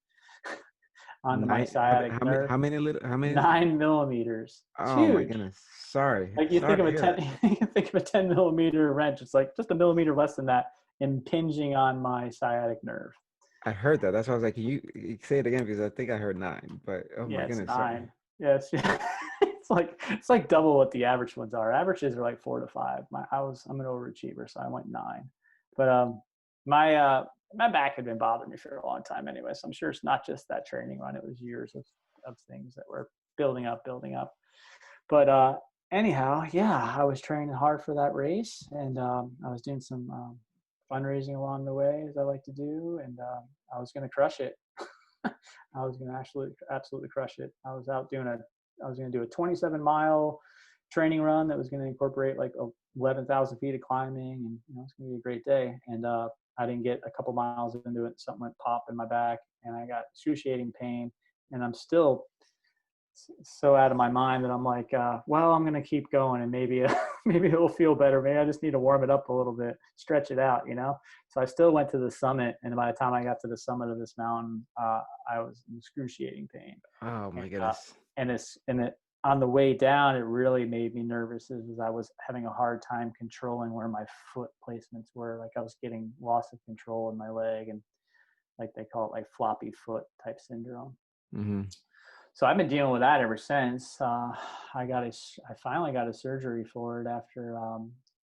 on my Nine, sciatic nerve. how many little, how many? 9 millimeters. It's Oh my huge. goodness. Sorry. Like, Sorry to hear that. you think of a 10 millimeter wrench. It's like just a millimeter less than that, impinging on my sciatic nerve. I heard that. That's why I was like, can you say it again? Because I think I heard 9, but oh my Yeah, it's goodness, sorry. 9. Yeah, it's like double what the average ones are. Averages are like 4 to 5. I'm an overachiever, so I went 9. But my back had been bothering me for a long time anyway, so I'm sure it's not just that training run. It was years of things that were building up. But anyhow, yeah, I was training hard for that race, and I was doing some fundraising along the way, as I like to do, and I was going to crush it. I was going to absolutely crush it. I was going to do a 27-mile training run that was going to incorporate like 11,000 feet of climbing, and it's going to be a great day. And I didn't get a couple miles into it. Something went pop in my back, and I got excruciating pain. And I'm still so out of my mind that I'm like, well, I'm going to keep going, and maybe maybe it'll feel better. Maybe I just need to warm it up a little bit, stretch it out. So I still went to the summit, and by the time I got to the summit of this mountain, I was in excruciating pain. Oh And my goodness. on the way down, it really made me nervous, as I was having a hard time controlling where my foot placements were. Like, I was getting loss of control in my leg, and like they call it, like floppy foot type syndrome. Mm-hmm. So I've been dealing with that ever since. I finally got a surgery for it after a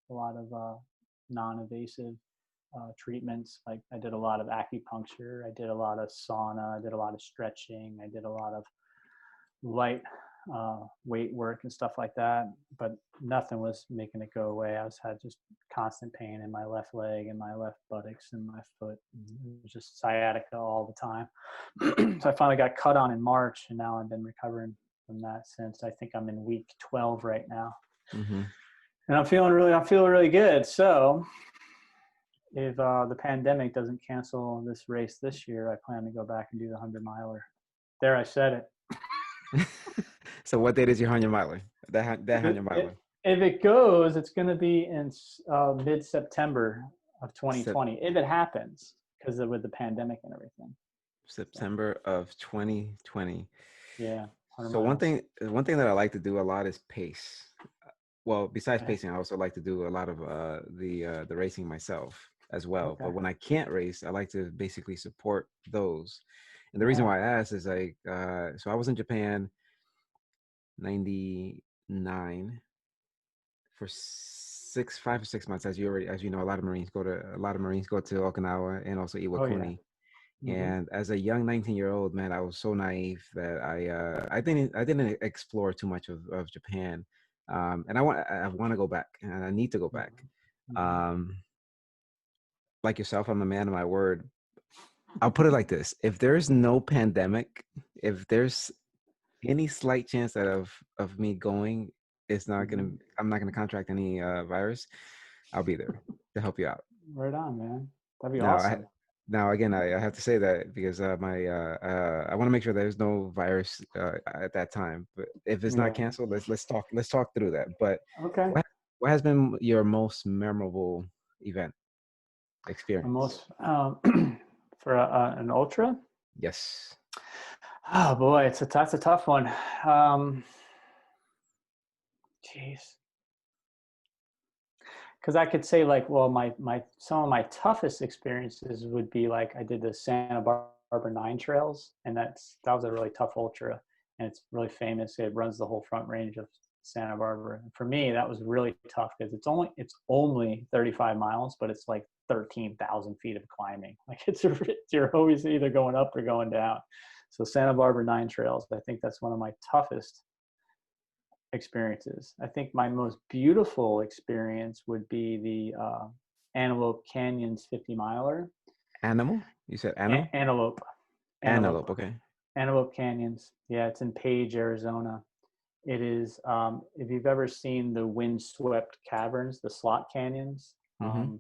lot of non-invasive treatments. Like, I did a lot of acupuncture, I did a lot of sauna, I did a lot of stretching, I did a lot of light weight work and stuff like that. But nothing was making it go away. I had just constant pain in my left leg and my left buttocks and my foot. It was just sciatica all the time. So I finally got cut on in March, and now I've been recovering from that since. I think I'm in week 12 right now. Mm-hmm. And I'm feeling really good. So if the pandemic doesn't cancel this race this year, I plan to go back and do the 100 miler. There, I said it. So what date is your 100 miler? That If 100 miler. if it goes, it's going to be in mid-September of Sep- 2020, if it happens, because with the pandemic and everything. So September of 2020. yeah, 100 So miles. one thing that I like to do a lot is pace. Well, besides Okay. pacing, I also like to do a lot of the racing myself as well. Okay. But when I can't race, I like to basically support those. And the reason Yeah. why I asked is like, so I was in Japan 99 for 5 or 6 months, as you know, a lot of Marines go to Okinawa and also Oh yeah. Iwakuni. Hmm. And as a young 19-year-old man, I was so naive that I didn't explore too much of Japan. And I want to go back, and I need to go back. Hmm. Um, like yourself, I'm a man of my word. I'll put it like this: if there's no pandemic, if there's any slight chance that of me going, Hmm. I'm not gonna contract any virus. I'll be there to help you out. Right on, man. That'd be Now, awesome. now again, I have to say that because I want to make sure there's no virus at that time. But if it's not Yeah. canceled, let's talk through that. But Okay. what what has been your most memorable event The experience? most for an ultra. Yes. Oh boy, that's a tough one. Um, Jeez. Because I could say like, well, my some of my toughest experiences would be like I did the Santa Barbara 9 trails, and that was a really tough ultra, and it's really famous. It runs the whole Front Range of Santa Barbara. And for me, that was really tough because it's only 35 miles, but it's like 13,000 feet of climbing. Like you're always either going up or going down. So Santa Barbara 9 trails, I think that's one of my toughest experiences. I think my most beautiful experience would be the Antelope Canyon's 50 miler. Animal? You said animal? Antelope, Antelope, Antelope. Okay. Antelope Canyons. Yeah, it's in Page, Arizona. It is, if you've ever seen the windswept caverns, the slot canyons, Mm-hmm.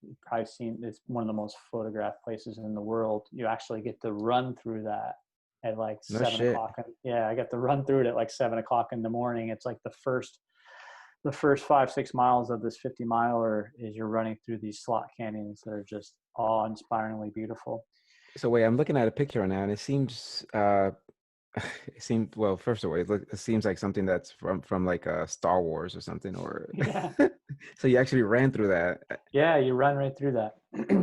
you've probably seen it's one of the most photographed places in the world. You actually get to run through that at like No seven shit. o'clock. Yeah, I got to run through it at like 7 o'clock in the morning. It's like the first 5-6 miles of this 50 miler is you're running through these slot canyons that are just awe-inspiringly beautiful. So wait, I'm looking at a picture right now, and it seems it seemed well. First of all, it seems like something that's from like Star Wars or something. Or Yeah. so you actually ran through that. Yeah, you run right through that.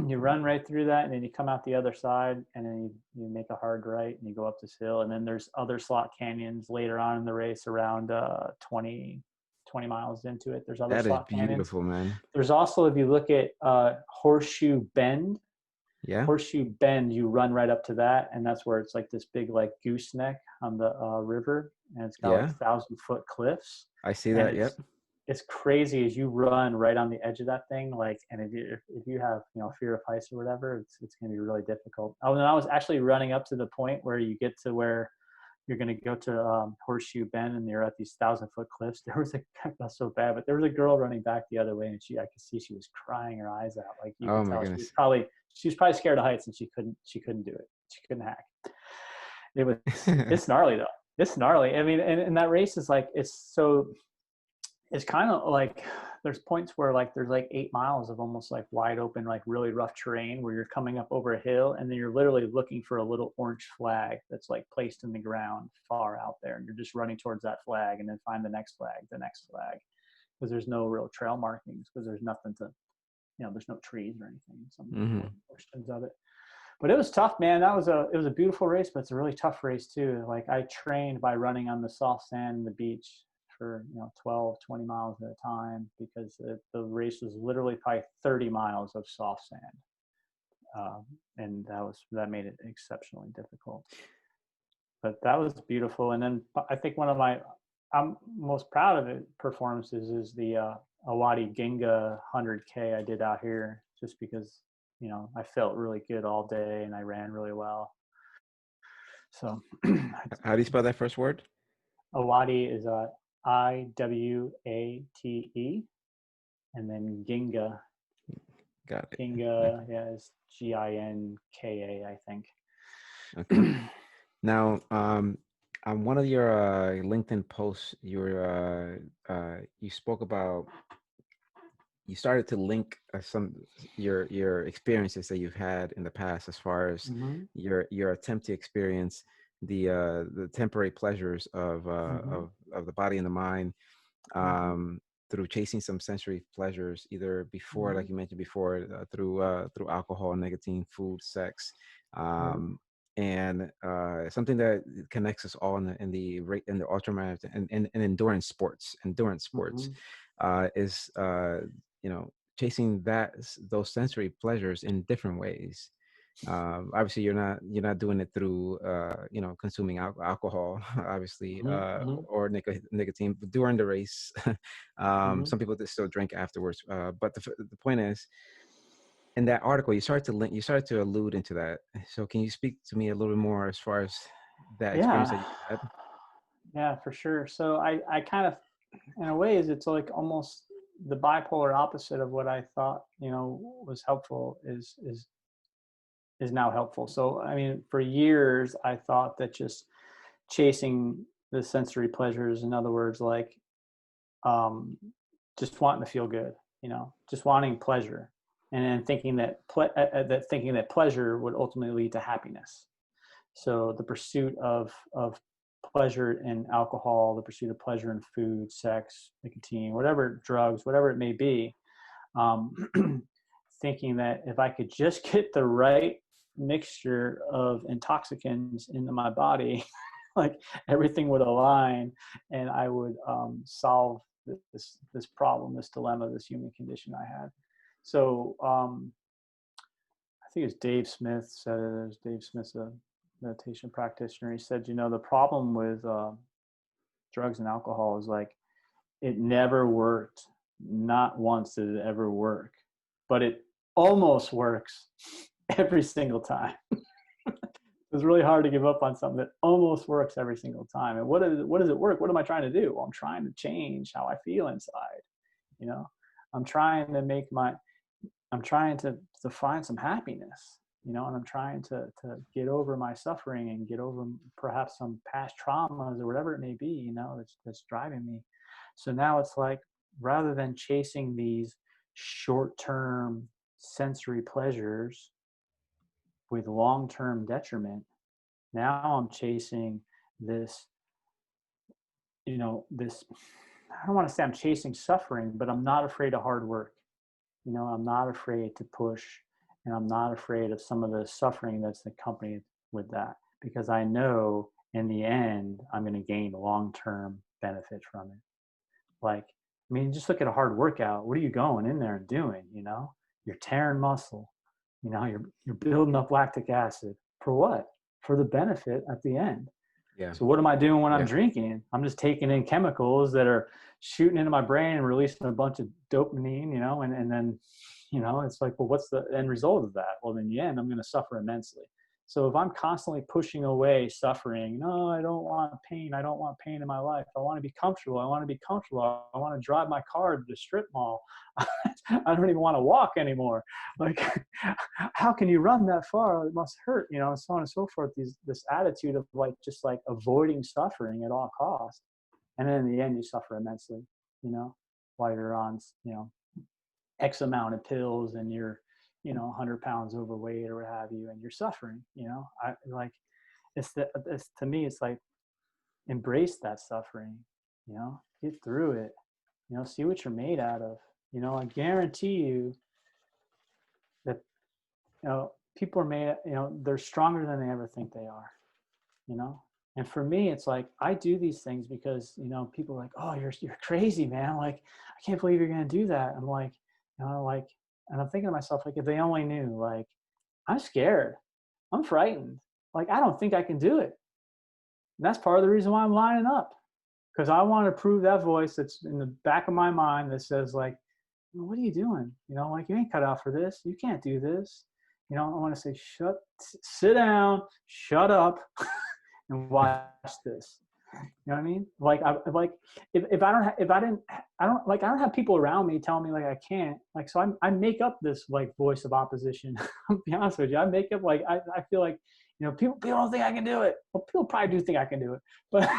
You run right through that, and then you come out the other side, and then you make a hard right, and you go up this hill. And then there's other slot canyons later on in the race around 20 miles into it. There's other That is slot canyons. beautiful, man. There's also, if you look at Horseshoe Bend, Yeah, Horseshoe Bend, you run right up to that, and that's where it's like this big like gooseneck on the river, and it's got like yeah, 1,000-foot cliffs, I see and that. it's Yep. it's crazy as you run right on the edge of that thing. Like, and if you have fear of heights or whatever, it's going to be really difficult. Oh, and I was actually running up to the point where you get to where you're going to go to Horseshoe Bend, and you're at these 1,000-foot cliffs. There was not so bad, but there was a girl running back the other way, and I could see she was crying her eyes out. Like you Oh could my tell goodness. she was probably scared of heights, and she couldn't do it. She couldn't hack. It's gnarly though. It's gnarly. I mean, and that race is like it's kind of like there's points where like there's like 8 miles of almost like wide open, like really rough terrain where you're coming up over a hill, and then you're literally looking for a little orange flag that's like placed in the ground far out there, and you're just running towards that flag, and then find the next flag, because there's no real trail markings, because there's nothing to, there's no trees or anything in some Hmm. portions of it. But it was tough, man. It was a beautiful race, but it's a really tough race too. Like I trained by running on the soft sand and the beach for 12, 20 miles at a time, because the race was literally probably 30 miles of soft sand, and that made it exceptionally difficult. But that was beautiful. And then I think one of my I'm most proud of it performances is the Awadi Ginga 100K I did out here, just because I felt really good all day and I ran really well. So How do you spell that first word? Awadi is Iwate, and then Ginga. Got it. Ginga, yeah, is Ginka, I think. Okay. Now, on one of your LinkedIn posts, you spoke about, you started to link some your experiences that you've had in the past, as far as Mm-hmm. your attempt to experience the temporary pleasures Mm-hmm. of the body and the mind, Mm-hmm. um, through chasing some sensory pleasures, either before, Mm-hmm. like you mentioned before, through alcohol, nicotine, food, sex, Yep. um, and something that connects us all in the ultramarathon and endurance sports, Mm-hmm. is chasing those sensory pleasures in different ways. Obviously, you're not doing it through consuming alcohol, obviously, Mm-hmm. or nicotine during the race. Mm-hmm. Some people that still drink afterwards, but the point is, in that article, you started to allude into that. So can you speak to me a little bit more as far as that experience Yeah. that you had? Yeah, for sure. So I kind of, in a way, it's like almost the bipolar opposite of what I thought, was helpful is now helpful. So, I mean, for years, I thought that just chasing the sensory pleasures, in other words, like um, just wanting to feel good, just wanting pleasure, and then thinking that pleasure would ultimately lead to happiness. So the pursuit of pleasure in alcohol, the pursuit of pleasure in food, sex, nicotine, whatever, drugs, whatever it may be, um, thinking that if I could just get the right mixture of intoxicants into my body, like everything would align, and I would solve this problem, this dilemma, this human condition I had. So I think it's Dave Smith said it. As Dave Smith's a meditation practitioner. He said, the problem with drugs and alcohol is like it never worked. Not once did it ever work, but it almost works every single time. It's really hard to give up on something that almost works every single time. And what does it work? What am I trying to do? Well, I'm trying to change how I feel inside. You know, I'm trying to make my I'm trying to find some happiness, and I'm trying to get over my suffering and get over perhaps some past traumas or whatever it may be, that's driving me. So now it's like, rather than chasing these short-term sensory pleasures with long-term detriment, now I'm chasing this, this, I don't want to say I'm chasing suffering, but I'm not afraid of hard work. I'm not afraid to push, and I'm not afraid of some of the suffering that's accompanied with that, because I know in the end I'm going to gain long-term benefit from it. Like, I mean, just look at a hard workout. What are you going in there and doing? You're tearing muscle. You're building up lactic acid for what? For the benefit at the end. Yeah, So what am I doing when I'm yeah, drinking? I'm just taking in chemicals that are shooting into my brain and releasing a bunch of dopamine, and then, it's like, well, what's the end result of that? Well, in the end, I'm going to suffer immensely. So if I'm constantly pushing away suffering, no, I don't want pain. I don't want pain in my life. I want to be comfortable. I want to be comfortable. I want to drive my car to the strip mall. I don't even want to walk anymore. Like, how can you run that far? It must hurt, and so on and so forth. This attitude of like, just like avoiding suffering at all costs. And then in the end, you suffer immensely, while you're on, X amount of pills, and you're, 100 pounds overweight or what have you, and you're suffering, I like, it's to me, it's like, embrace that suffering, get through it, see what you're made out of. I guarantee you that, people are made, they're stronger than they ever think they are, you know? And for me, it's like, I do these things because, people are like, oh, you're crazy, man. Like, I can't believe you're going to do that. I'm like, like, and I'm thinking to myself, like, if they only knew, like, I'm scared. I'm frightened. Like, I don't think I can do it. And that's part of the reason why I'm lining up, because I want to prove that voice that's in the back of my mind that says, like, what are you doing? Like, you ain't cut out for this. You can't do this. I want to say, sit down, shut up, and watch this. You know what I mean? Like, if I don't, if I didn't, I don't have people around me telling me like I can't, like, so I make up this like voice of opposition. I'll be honest with you. I make up like, I feel like, people don't think I can do it. Well, people probably do think I can do it, but,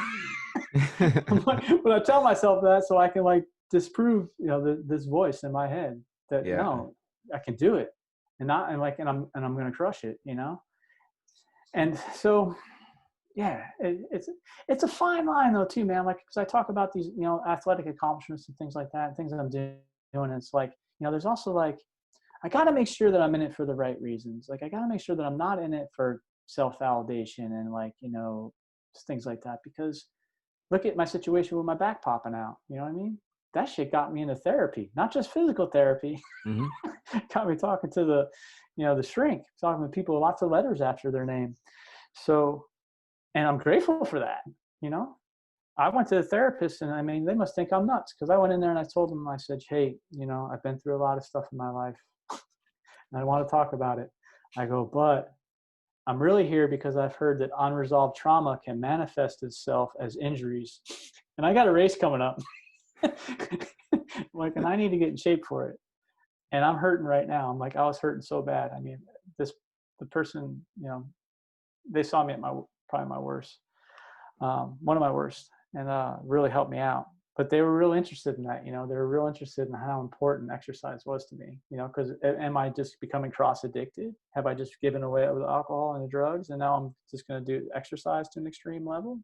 but I tell myself that so I can like disprove, this voice in my head that Yeah. no, I can do it, and I'm going to crush it, and so yeah, it's a fine line though too, man. Like, because I talk about these, athletic accomplishments and things like that, and things that I'm doing. And it's like, there's also like, I got to make sure that I'm in it for the right reasons. Like, I got to make sure that I'm not in it for self-validation and like, things like that. Because look at my situation with my back popping out. You know what I mean? That shit got me into therapy, not just physical therapy. Mm-hmm. Got me talking to the shrink, talking to people with lots of letters after their name. So, and I'm grateful for that. I went to the therapist, and I mean, they must think I'm nuts, because I went in there and I told them, I said, hey, I've been through a lot of stuff in my life and I want to talk about it. I go, but I'm really here because I've heard that unresolved trauma can manifest itself as injuries. And I got a race coming up. Like, and I need to get in shape for it. And I'm hurting right now. I'm like, I was hurting so bad. I mean, the person, they saw me at probably my worst, one of my worst, and really helped me out. But they were real interested in that. They were real interested in how important exercise was to me. Because am I just becoming cross addicted? Have I just given away the alcohol and the drugs, and now I'm just going to do exercise to an extreme level?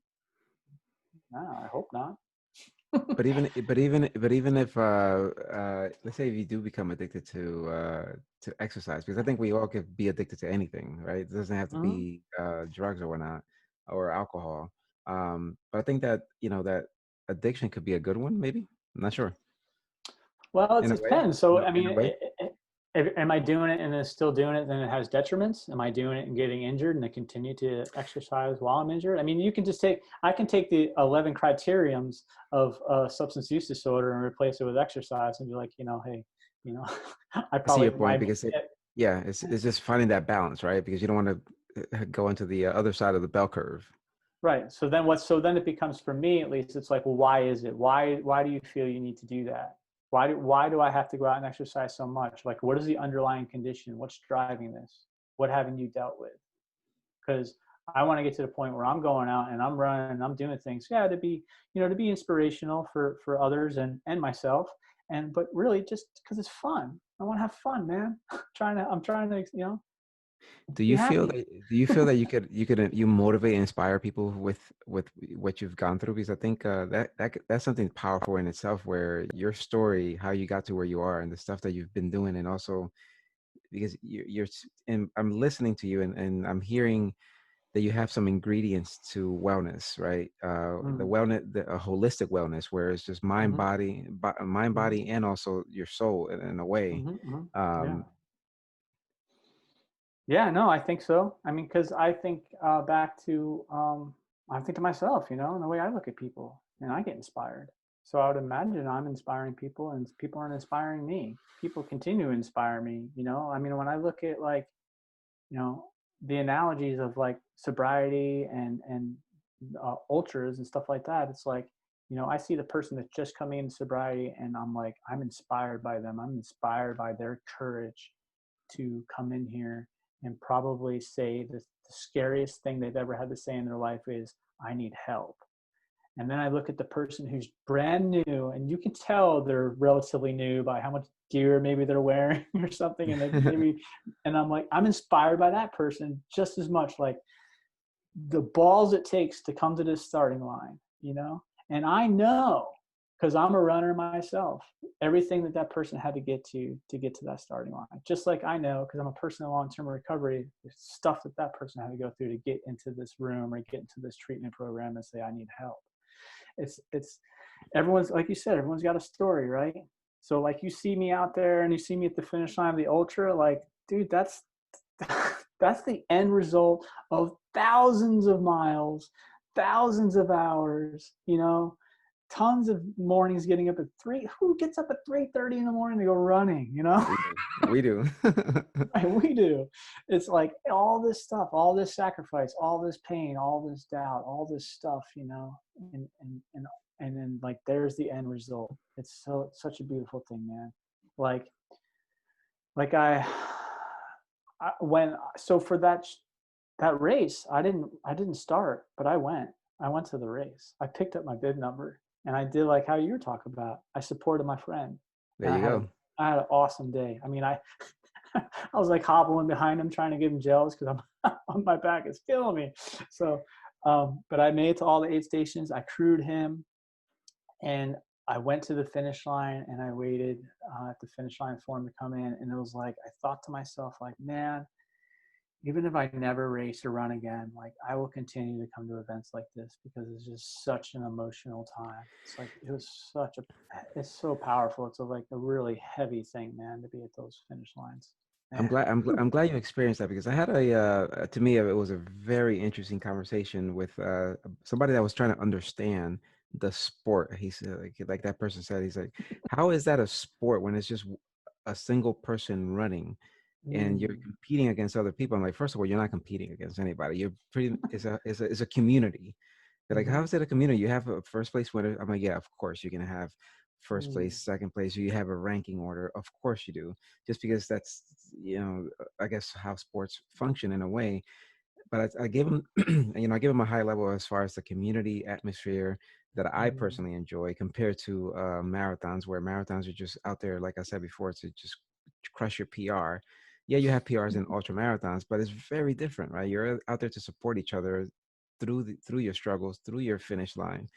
No, I hope not. But even if let's say if you do become addicted to exercise, because I think we all could be addicted to anything, right? It doesn't have to Mm-hmm. be drugs or whatnot, or alcohol. But I think that that addiction could be a good one, maybe. I'm not sure. Well, it In a way, depends. So, I in a mean, way. am I doing it and then still doing it, then it has detriments? Am I doing it and getting injured and I continue to exercise while I'm injured? I mean, I can take the 11 criteriums of substance use disorder and replace it with exercise and be like, hey, you know, I see your point because yeah, it's just finding that balance, right? Because you don't want to go into the other side of the bell curve. right. So then it becomes, for me at least, it's like, well, why is it? Why do you feel you need to do that? Why do I have to go out and exercise so much? Like, what is the underlying condition? What's driving this? What haven't you dealt with? Because I want to get to the point where I'm going out and I'm running and I'm doing things, yeah, to be inspirational for others and myself. But really just because it's fun. I want to have fun, man. I'm trying to, Do be you feel happy. that you motivate and inspire people with what you've gone through? Because I think that's something powerful in itself, where your story, how you got to where you are, and the stuff that you've been doing, and also because and I'm listening to you, and I'm hearing that you have some ingredients to wellness, right? The Mm, wellness, a holistic wellness, where it's just mind, mm-hmm, mm-hmm, body, and also your soul in a way. mm-hmm, mm-hmm. Yeah. Um, Yeah, no, I think so. I mean, because I think back to, I think to myself, and the way I look at people, and I get inspired. So I would imagine I'm inspiring people, and people aren't inspiring me. People continue to inspire me. I mean, when I look at like, you know, the analogies of like sobriety and ultras and stuff like that, it's like, I see the person that's just coming into sobriety, and I'm like, I'm inspired by them. I'm inspired by their courage to come in here and probably say the scariest thing they've ever had to say in their life is, I need help. And then I look at the person who's brand new, and you can tell they're relatively new by how much gear maybe they're wearing or something. And I'm like, I'm inspired by that person just as much, like the balls it takes to come to this starting line. And I know, because I'm a runner myself, everything that person had to get to that starting line. Just like I know, because I'm a person in long-term recovery, there's stuff that person had to go through to get into this room or get into this treatment program and say, I need help. It's everyone's, like you said, everyone's got a story, right? So like, you see me out there and you see me at the finish line of the ultra, like, dude, that's the end result of thousands of miles, thousands of hours, tons of mornings getting up at 3. Who gets up at 3:30 in the morning to go running, you know? We do. We do. Right, we do. It's like all this stuff, all this sacrifice, all this pain, all this doubt, all this stuff, you know, and and and and then like there's the end result. It's such a beautiful thing, man. Like like I when so for that race, I didn't start, but I went to the race. I picked up my bib number and I did like how you were talking about. I supported my friend There and you go. I had an awesome day. I mean, I I was like hobbling behind him trying to give him gels because I'm my back is killing me. So, but I made it to all the 8 stations. I crewed him, and I went to the finish line, and I waited at the finish line for him to come in. And it was like I thought to myself, like, man, even if I never race or run again, like I will continue to come to events like this because it's just such an emotional time. It's like it's so powerful. It's like a really heavy thing, man, to be at those finish lines. I'm Man. glad. I'm glad you experienced that because I had to me, it was a very interesting conversation with somebody that was trying to understand the sport. He said, like that person said, he's like, how is that a sport when it's just a single person running and you're Mm, competing against other people? I'm like, first of all, you're not competing against anybody. You're pretty. It's a community. They're like, how mhm, is it a community? You have a first place winner. I'm like, yeah, of course you're gonna have first mm, place, second place. You have a ranking order. Of course you do. Just because that's, I guess how sports function in a way. But I give them, I give them a high level as far as the community atmosphere that I mhm, personally enjoy compared to marathons, where marathons are just out there, like I said before, to just crush your PR. Yeah, you have PRs in ultra marathons, but it's very different, right? You're out there to support each other through your struggles, through your finish line.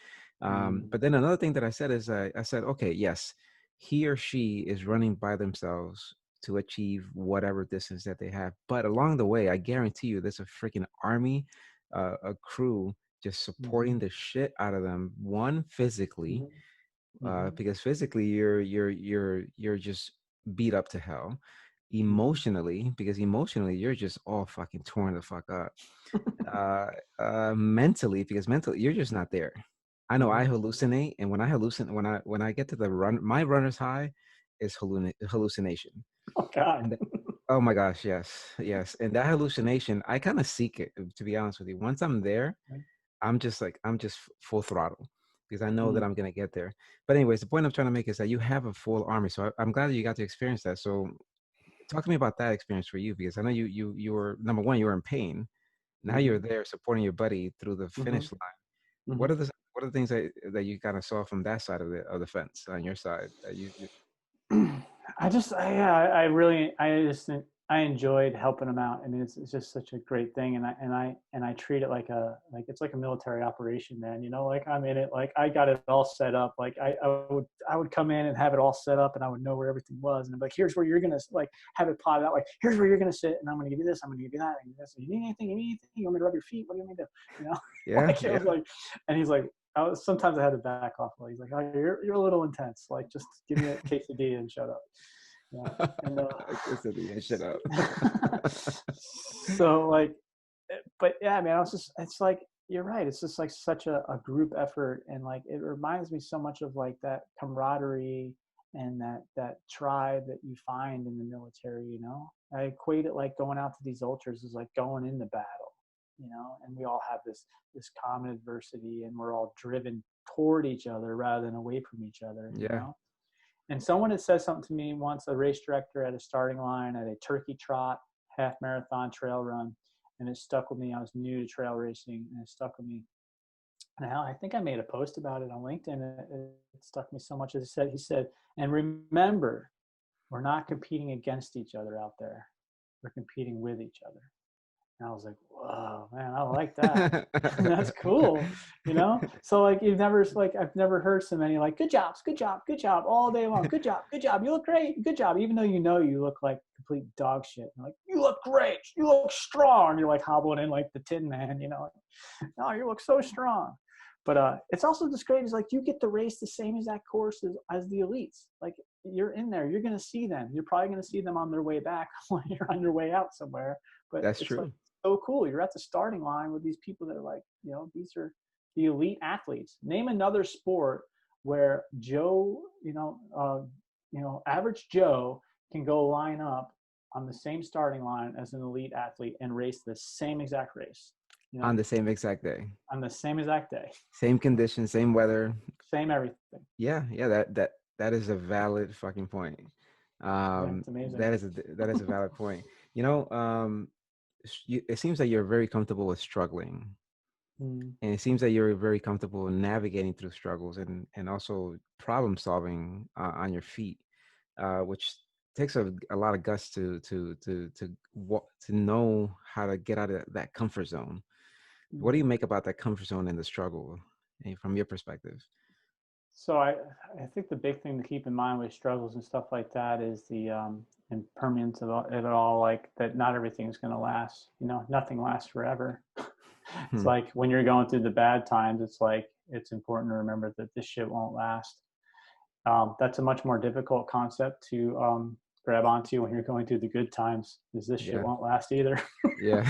mm, But then another thing that I said is I said, okay, yes, he or she is running by themselves to achieve whatever distance that they have. But along the way, I guarantee you, there's a freaking army, a crew just mhm, supporting the shit out of them. One, physically, mhm, mhm, because physically you're just beat up to hell. mhm. Emotionally, because emotionally you're just all fucking torn the fuck up. Uh, mentally, because mentally you're just not there. I know I Mhm. hallucinate, and when I hallucinate, when I get to the run, my runner's high is hallucination. Oh God. And oh my gosh, yes, yes. And that hallucination, I kind of seek it, to be honest with you. Once I'm there, I'm just full throttle because I know that Mm, I'm gonna get there. But anyways, the point I'm trying to make is that you have a full army. So I'm glad that you got to experience that. So talk to me about that experience for you because I know you were number one, you were in pain. Now you're mhm, there supporting your buddy through the mhm, finish line. mhm. What are the things that you kind of saw from that side of the fence on your side that you Yeah, I really, I enjoyed helping them out. I mean, it's just such a great thing, and I treat it like it's like a military operation, man. You know, like I'm in it, like I got it all set up. Like I would come in and have it all set up, and I would know where everything was, and I'm like, here's where you're gonna like have it plotted out. Like here's where you're gonna sit, and I'm gonna give you this, I'm gonna give you that, and this. You need anything? You need anything? You want me to rub your feet? What do you want me to do? You know, yeah, like it yeah. was like, and he's like, sometimes I had to back off. He's like, "Oh, you're a little intense. Like, just give me a quesadilla and shut up." Yeah, and Quesadilla, shut up. so like, but yeah, man, I was just, it's like you're right. It's just like such a group effort, and like it reminds me so much of like that camaraderie and that tribe that you find in the military. You know, I equate it like going out to these ultras is like going into battle. You know, and we all have this common adversity, and we're all driven toward each other rather than away from each other. You Yeah. know, and someone had said something to me once, a race director at a starting line at a turkey trot, half marathon trail run, and it stuck with me. I was new to trail racing, and it stuck with me. And I think I made a post about it on LinkedIn. It stuck me so much. As he said, and remember, we're not competing against each other out there. We're competing with each other. And I was like, whoa, man, I like that. That's cool, you know? So like I've never heard so many like good job all day long. Good job. You look great. Good job. Even though you look like complete dog shit. You're like, you look great. You look strong. You're like hobbling in like the Tin Man, you know. Like, no, you look so strong. But it's also just great is like you get to race the same exact course as the elites. Like you're in there, you're gonna see them. You're probably gonna see them on their way back when you're on your way out somewhere. But That's it's like true. so cool. You're at the starting line with these people that are like, you know, these are the elite athletes. Name another sport where Joe, average Joe can go line up on the same starting line as an elite athlete and race the same exact race, On the same exact day, on the same exact day, same conditions, same weather. same everything. Yeah, that is a valid fucking point. Yeah, it's amazing. That is a valid point. You know, it seems that you're very comfortable with struggling, Mm. and it seems that you're very comfortable navigating through struggles and also problem solving on your feet, which takes a lot of guts to know how to get out of that comfort zone. What do you make about that comfort zone and the struggle, from your perspective? So I think the big thing to keep in mind with struggles and stuff like that is the impermanence of it all. Like that, not everything's going to last. Nothing lasts forever. It's Hmm. like when you're going through the bad times, it's like it's important to remember that this shit won't last. That's a much more difficult concept to grab onto when you're going through the good times. Is this shit Yeah, won't last either. yeah.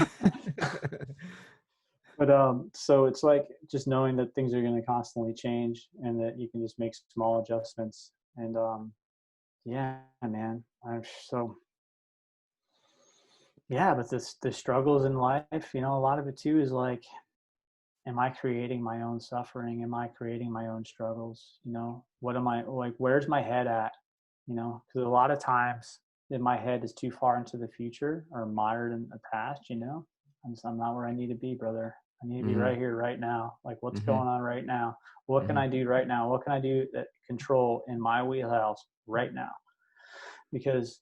But so it's like just knowing that things are going to constantly change and that you can just make small adjustments. And yeah, man. So yeah, but the struggles in life, a lot of it too is like, am I creating my own suffering? Am I creating my own struggles? What am I like? Where's my head at? Because a lot of times if my head is too far into the future or mired in the past, I'm not where I need to be, brother. I need to be Hmm. right here, right now. Like, what's Hmm. going on right now? What can Hmm. I do right now? What can I do that control in my wheelhouse right now? Because,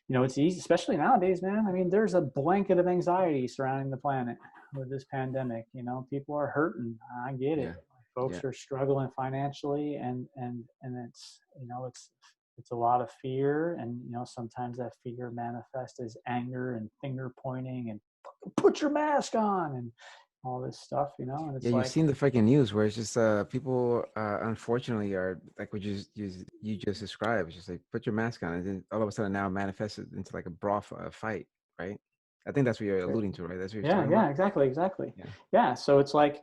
it's easy, especially nowadays, man. I mean, there's a blanket of anxiety surrounding the planet with this pandemic. People are hurting. I get Yeah, it. Folks yeah. are struggling financially, and it's a lot of fear, and sometimes that fear manifests as anger and finger pointing and put your mask on and all this stuff, and Yeah, it's you've like, seen the freaking news where it's just people unfortunately are like what you just described. It's just like put your mask on, and then all of a sudden now manifested into like a brawl fight, right? I think that's what you're alluding to, right? That's what you're yeah, talking yeah, about. exactly. Yeah. Yeah, so it's like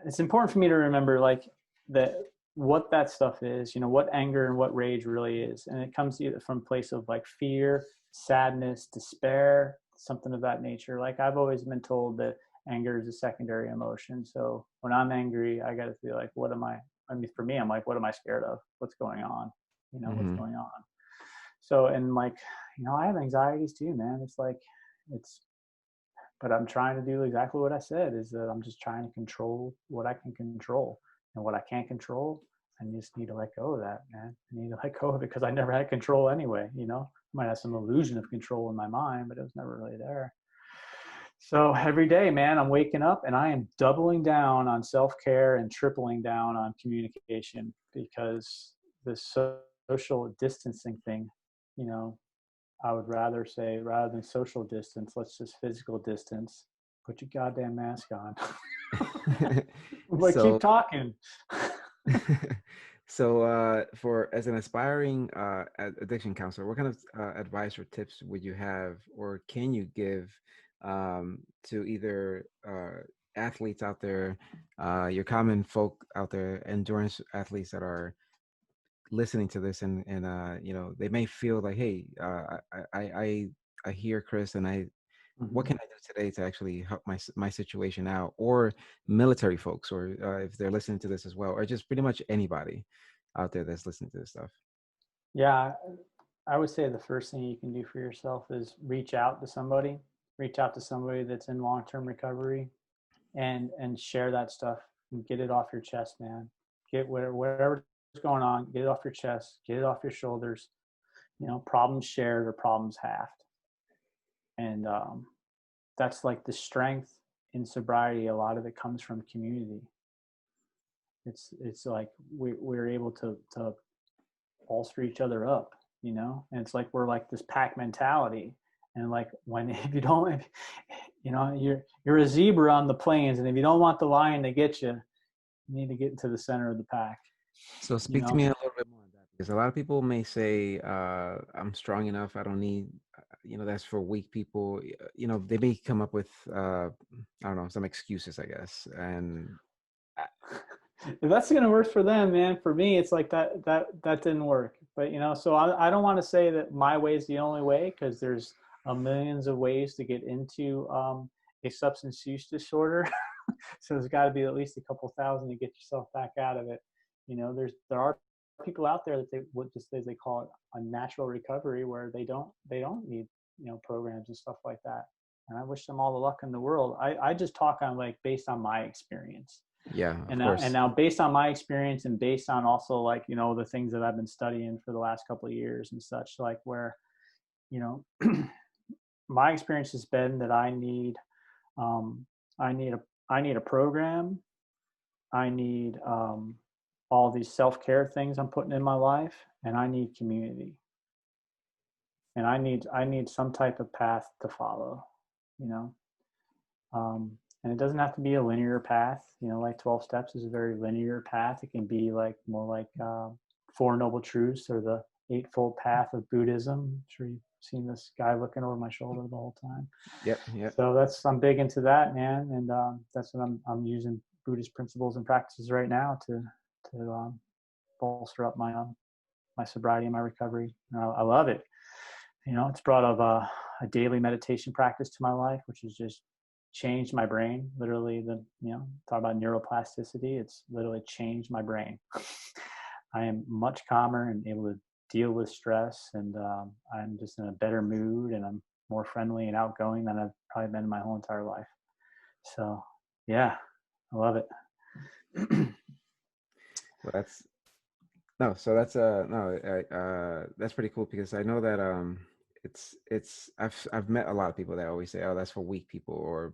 it's important for me to remember like that what that stuff is, what anger and what rage really is, and it comes either from a place of like fear, sadness, despair, something of that nature. Like I've always been told that anger is a secondary emotion. So when I'm angry, I got to feel like, what am I mean, for me, I'm like, what am I scared of? What's going on? What's Hmm. going on? So, and like, I have anxieties too, man. It's like, it's but I'm trying to do exactly what I said, is that I'm just trying to control what I can control, and what I can't control, I just need to let go of that, man. I need to let go of it because I never had control anyway. I might have some illusion of control in my mind, but it was never really there. So every day, man, I'm waking up and I am doubling down on self-care and tripling down on communication, because the social distancing thing, you know, I would rather say, rather than social distance, let's just physical distance. Put your goddamn mask on. But keep So, talking. so for as an aspiring addiction counselor, what kind of advice or tips would you have, or can you give to either athletes out there, your common folk out there, endurance athletes that are listening to this, and they may feel like, hey, I hear Chris, and what Mhm. can I do today to actually help my situation out, or military folks, or if they're listening to this as well, or just pretty much anybody out there that's listening to this stuff. Yeah, I would say the first thing you can do for yourself is reach out to somebody. Reach out to somebody that's in long-term recovery, and share that stuff and get it off your chest, man. Get whatever's going on, get it off your chest, get it off your shoulders. Problems shared or problems halved, and that's like the strength in sobriety. A lot of it comes from community. It's like we're able to bolster each other up, and it's like we're like this pack mentality. And like when if you don't, you're a zebra on the plains, and if you don't want the lion to get you, you need to get into the center of the pack. So You speak to know, me a little bit more on that, because a lot of people may say, I'm strong enough, I don't need, that's for weak people. They may come up with I don't know, some excuses, I guess. And If that's going to work for them, man, for me, it's like that didn't work. But, so I don't want to say that my way is the only way, because there's millions of ways to get into a substance use disorder. So there's got to be at least a couple thousand to get yourself back out of it. There are people out there that they call it a natural recovery, where they don't need, programs and stuff like that. And I wish them all the luck in the world. I just talk on like based on my experience. Yeah, of And course. now based on my experience, and based on also like, the things that I've been studying for the last couple of years and such, like where, you know, my experience has been that um, I need a program. I need all these self-care things I'm putting in my life, and I need community, and I need some type of path to follow, you know. And it doesn't have to be a linear path, like 12 steps is a very linear path. It can be like more like Four Noble Truths, or the Eightfold Path of Buddhism. I'm sure you've seen this guy looking over my shoulder the whole time. Yep, yep. So I'm big into that, man. And that's what I'm using Buddhist principles and practices right now to bolster up my sobriety and my recovery. I love it. It's brought up a daily meditation practice to my life, which has just changed my brain. Literally, talk about neuroplasticity. It's literally changed my brain. I am much calmer and able to deal with stress, and I'm just in a better mood, and I'm more friendly and outgoing than I've probably been in my whole entire life. So, yeah, I love it. Well, that's no, so that's that's pretty cool, because I know that it's I've met a lot of people that always say, oh, that's for weak people or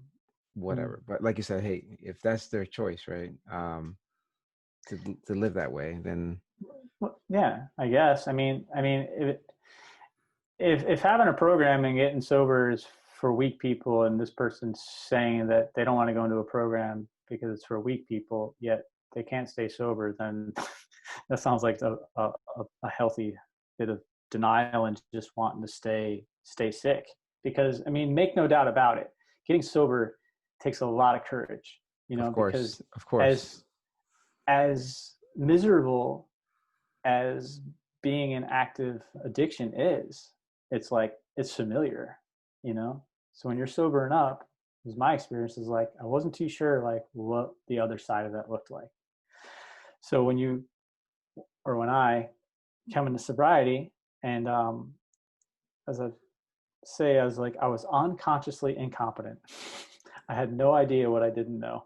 whatever. But like you said, hey, if that's their choice, right? To live that way, then Well, yeah, I guess. I mean, if having a program and getting sober is for weak people, and this person's saying that they don't want to go into a program because it's for weak people, yet they can't stay sober, then that sounds like a healthy bit of denial and just wanting to stay sick. Because make no doubt about it, getting sober takes a lot of courage, because of course, as miserable as being an active addiction is, it's familiar, so when you're sobering up, as my experience is, like, I wasn't too sure like what the other side of that looked like. So when I come into sobriety, and as I say, I was unconsciously incompetent. I had no idea what I didn't know.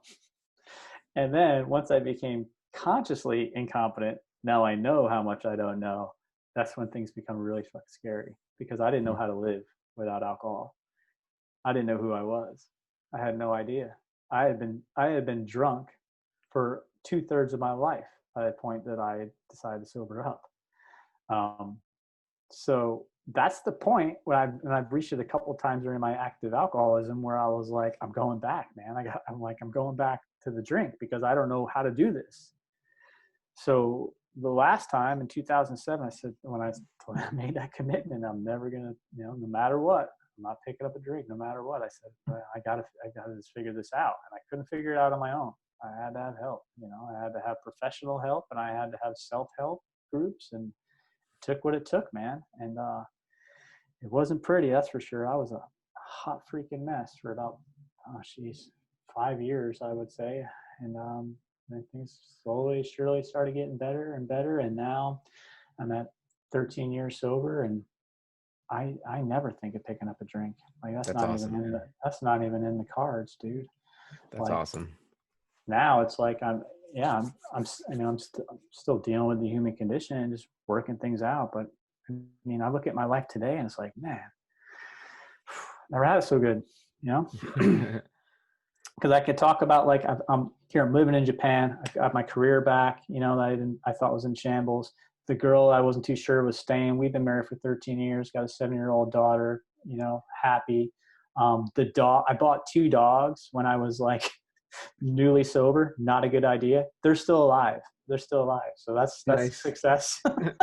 And then once I became consciously incompetent, now I know how much I don't know. That's when things become really fucking scary, because I didn't know how to live without alcohol. I didn't know who I was. I had no idea. I had been drunk for 2/3 of my life by the point that I decided to sober up. So that's the point when I've reached it a couple of times during my active alcoholism, where I was like, I'm going back, man. I'm going back to the drink, because I don't know how to do this. So the last time in 2007, I said, when I made that commitment, I'm never gonna, no matter what, I'm not picking up a drink, no matter what. I said, I gotta just figure this out, and I couldn't figure it out on my own. I had to have help. I had to have professional help, and I had to have self-help groups, and it took what it took, man. And it wasn't pretty, that's for sure. I was a hot freaking mess for about 5 years, I would say. And things slowly, surely started getting better and better. And now I'm at 13 years sober, and I never think of picking up a drink. Like, that's not awesome. That's not even in the cards, dude. That's like, awesome. Now it's like I'm still dealing with the human condition and just working things out. But I look at my life today, and it's like, man, never had it so good, because I could talk about, like, I'm here, I'm living in Japan. I got my career back, that I thought was in shambles. The girl I wasn't too sure was staying. We've been married for 13 years, got a 7-year-old daughter, happy. The dog, I bought 2 dogs when I was like newly sober. Not a good idea. They're still alive. So that's nice. Success. Nice.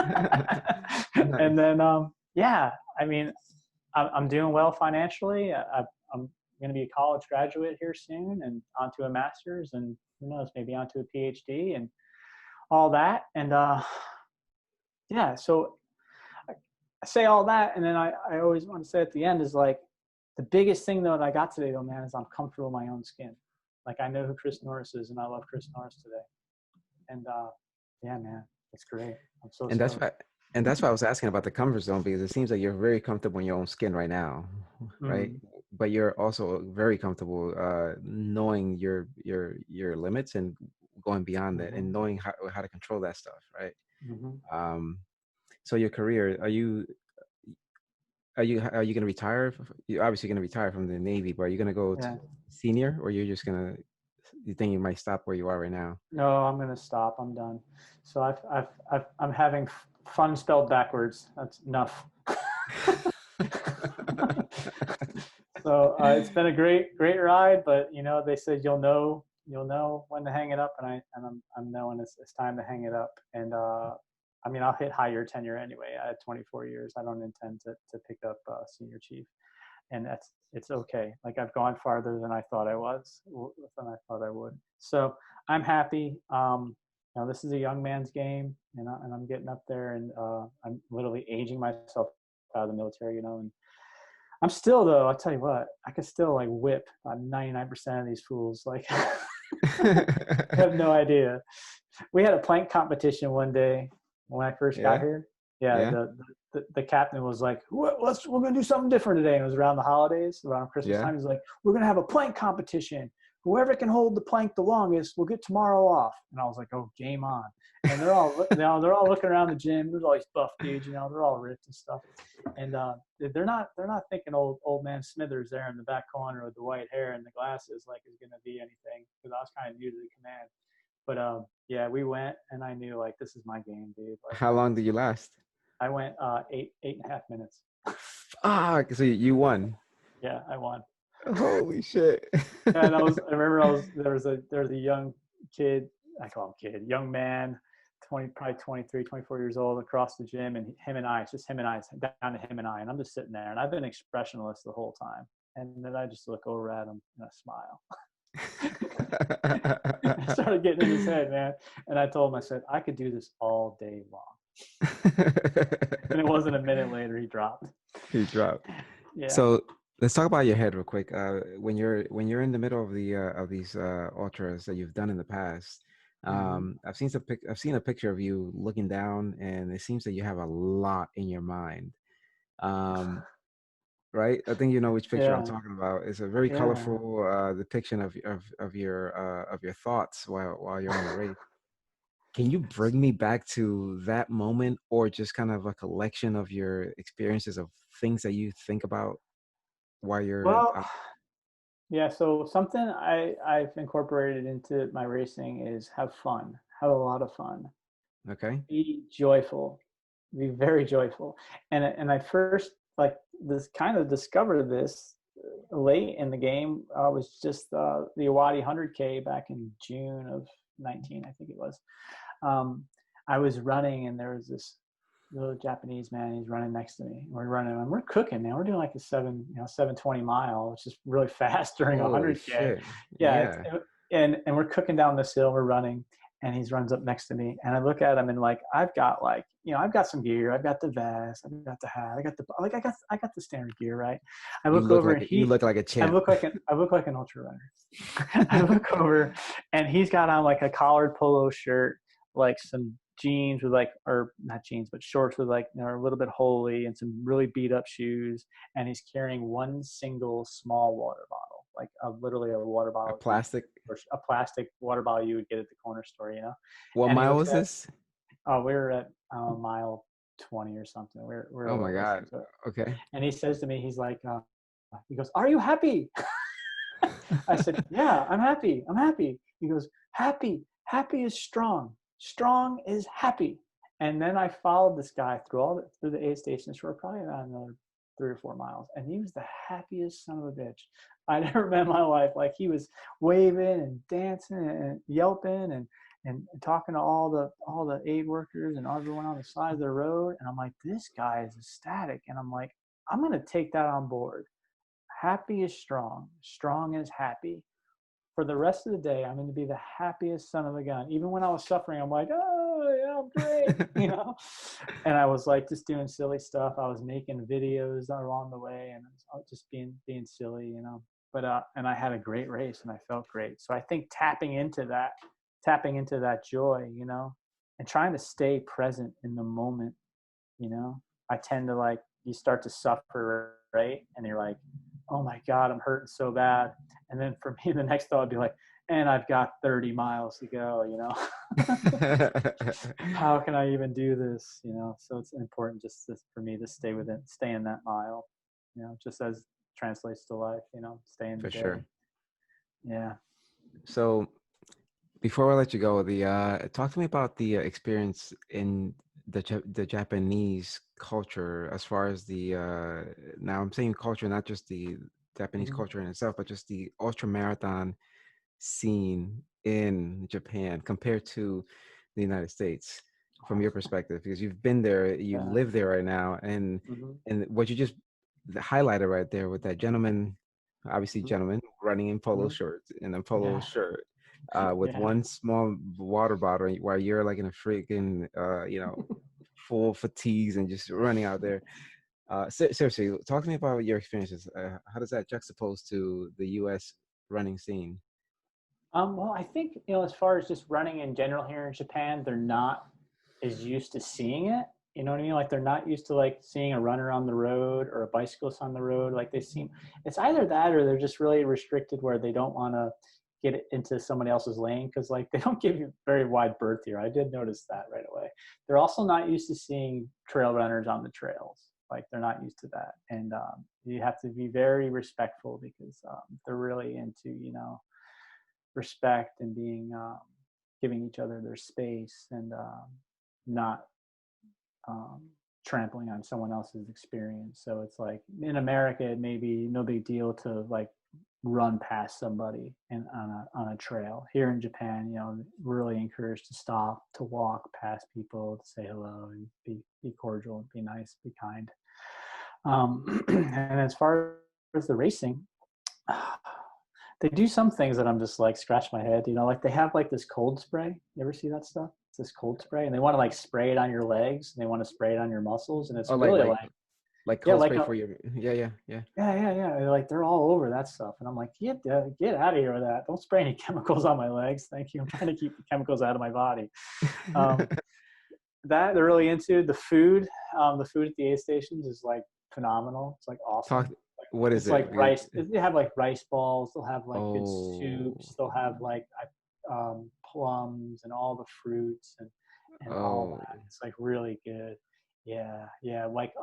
And then, I'm doing well financially. I'm going to be a college graduate here soon and onto a master's, and who knows, maybe onto a PhD and all that. And yeah, so I say all that, and then I always want to say at the end is like, the biggest thing though that I got today though, man, is I'm comfortable in my own skin. Like I know who Chris Norris is, and I love Chris Norris today. And yeah, man, it's great. I'm so And that's stoked. why, and that's why I was asking about the comfort zone, because it seems like you're very comfortable in your own skin right now, right? Mm-hmm. But you're also very comfortable knowing your limits and going beyond that, and Mm-hmm. knowing how to control that stuff, right? Mm-hmm. Um, so your career, are you going to retire? You're obviously going to retire from the Navy, but are you going to go to Yeah. senior, or you're just going to, you think you might stop where you are right now? No, I'm gonna stop. I'm done. So I'm having fun spelled backwards. That's enough. So it's been a great ride, but you know they said you'll know when to hang it up, and I'm knowing it's time to hang it up. And I mean I'll hit higher tenure anyway. I had 24 years. I don't intend to pick up senior chief, and it's okay. Like I've gone farther than I thought I would. So I'm happy. You know, this is a young man's game, and I'm getting up there, and I'm literally aging myself out of the military. You know, and I'm still though. I'll tell you what, I could still like whip 99% of these fools. Like, I have no idea. We had a plank competition one day when I first got Yeah, here. Yeah, yeah, the captain was like, we're gonna do something different today. And it was around the holidays, around Christmas yeah. time. He's like, we're gonna have a plank competition. Whoever can hold the plank the longest will get tomorrow off. And I was like, oh, game on. And they're all looking around the gym. There's all these buff dudes, you know, they're all ripped and stuff. And they're not thinking old man Smithers there in the back corner with the white hair and the glasses like is gonna be anything, because I was kind of new to the command. But yeah, we went, and I knew like this is my game, dude. Like How long did you last? I went 8.5 minutes. Ah, so you won. Yeah, I won. Holy shit. And I remember there was a young kid, I call him kid, young man, probably 23, 24 years old, across the gym, and it's just him and I, down to him and I, and I'm just sitting there, and I've been expressionless the whole time, and then I just look over at him and I smile. I started getting in his head, man, and I told him, I said, I could do this all day long. And it wasn't a minute later he dropped. He dropped. Yeah. So let's talk about your head real quick. When you're in the middle of these ultras that you've done in the past, Mm-hmm. I've seen a picture of you looking down, and it seems that you have a lot in your mind. Um, right? I think you know which picture I'm Yeah. talking about. It's a very Yeah. colorful depiction of your thoughts while you're on the race. Can you bring me back to that moment, or just kind of a collection of your experiences of things that you think about while you're Well, yeah. So something I've incorporated into my racing is have fun, have a lot of fun, okay? be joyful, be very joyful. And I first like this kind of discovered this late in the game. Was just the Iwadi 100K back in June of 19, I think it was. Um, I was running, and there was this little Japanese man. He's running next to me. We're running, and we're cooking, man. We're doing like a 720 mile, which is really fast during Holy 100K. shit. Yeah, Yeah. and we're cooking down this hill. We're running, and he runs up next to me, and I look at him, and like I've got I've got some gear. I've got the vest. I've got the hat. I got the standard gear, right? I look over, and You look like a I champ. look like an ultra runner. I look over, and he's got on like a collared polo shirt, like some jeans with like, or not jeans, but shorts with like, a little bit holy, and some really beat up shoes. And he's carrying one single small water bottle, like literally a water A bottle, plastic. or a plastic water bottle you would get at the corner store, What And he mile looks was at, this? oh, we were at mile 20 or something. We're a Oh my little ways God. into it. Okay. And he says to me, he's like, he goes, "Are you happy?" I said, "Yeah, I'm happy. I'm happy." He goes, "Happy. Happy is strong. Strong is happy." And then I followed this guy through the aid stations for probably another 3 or 4 miles, and he was the happiest son of a bitch I never met in my life. Like he was waving and dancing and yelping and talking to all the aid workers and everyone on the side of the road. And I'm like, this guy is ecstatic. And I'm like, I'm gonna take that on board. happy is strong, strong is happy. For the rest of the day, I'm going to be the happiest son of a gun. Even when I was suffering, I'm like, oh, yeah, I'm great, you know? And I was like just doing silly stuff. I was making videos along the way, and I was just being silly, you know? But, and I had a great race and I felt great. So I think tapping into that joy, you know, and trying to stay present in the moment, you know, I tend to like, you start to suffer, right? And you're like, oh my God, I'm hurting so bad. And then for me, the next thought would be like, and I've got 30 miles to go, you know, how can I even do this? You know, so it's important for me to stay in that mile, you know, just as translates to life, you know, stay in the For day. sure. Yeah. So before I let you go, talk to me about the experience in the Japanese culture as far as now I'm saying culture, not just the Japanese Mm-hmm. culture in itself, but just the ultramarathon scene in Japan compared to the United States from your perspective, because you've been there, you Yeah. live there right now, Mm-hmm. and what you just highlighted right there with that gentleman, obviously Mm-hmm. gentleman running in polo Mm-hmm. shorts in a polo Yeah. shirt, with Yeah. one small water bottle while you're like in a freaking full fatigues and just running out there. Seriously, talk to me about your experiences. How does that juxtapose to the U.S. running scene? Well, I think, you know, as far as just running in general here in Japan, they're not as used to seeing it. You know what I mean? Like they're not used to like seeing a runner on the road or a bicyclist on the road. Like it's either that or they're just really restricted where they don't want to get it into somebody else's lane because like they don't give you very wide berth here. I did notice that right away. They're also not used to seeing trail runners on the trails. Like they're not used to that, and you have to be very respectful because they're really into, you know, respect and being giving each other their space and not um, trampling on someone else's experience. So it's like in America, it may be no big deal to like run past somebody and on a trail. Here in Japan, you know, really encouraged to stop, to walk past people, to say hello and be cordial, be nice, be kind. And as far as the racing, they do some things that I'm just like scratch my head, you know, like they have like this cold spray. You ever see that stuff? It's this cold spray, and they want to like spray it on your legs, and they want to spray it on your muscles, and it's Oh, really like, like yeah, cold like spray a, for your yeah. yeah. Like they're all over that stuff, and I'm like, get out of here with that. Don't spray any chemicals on my legs, thank you. I'm trying to keep the chemicals out of my body. Um, that they're really into the food. The food at the aid stations is like phenomenal. It's like Talk. awesome. What is It's it? like rice. They have like rice balls. They'll have like good Oh, soups. They'll have like plums and all the fruits and all oh, that. It's like really good. Yeah. Like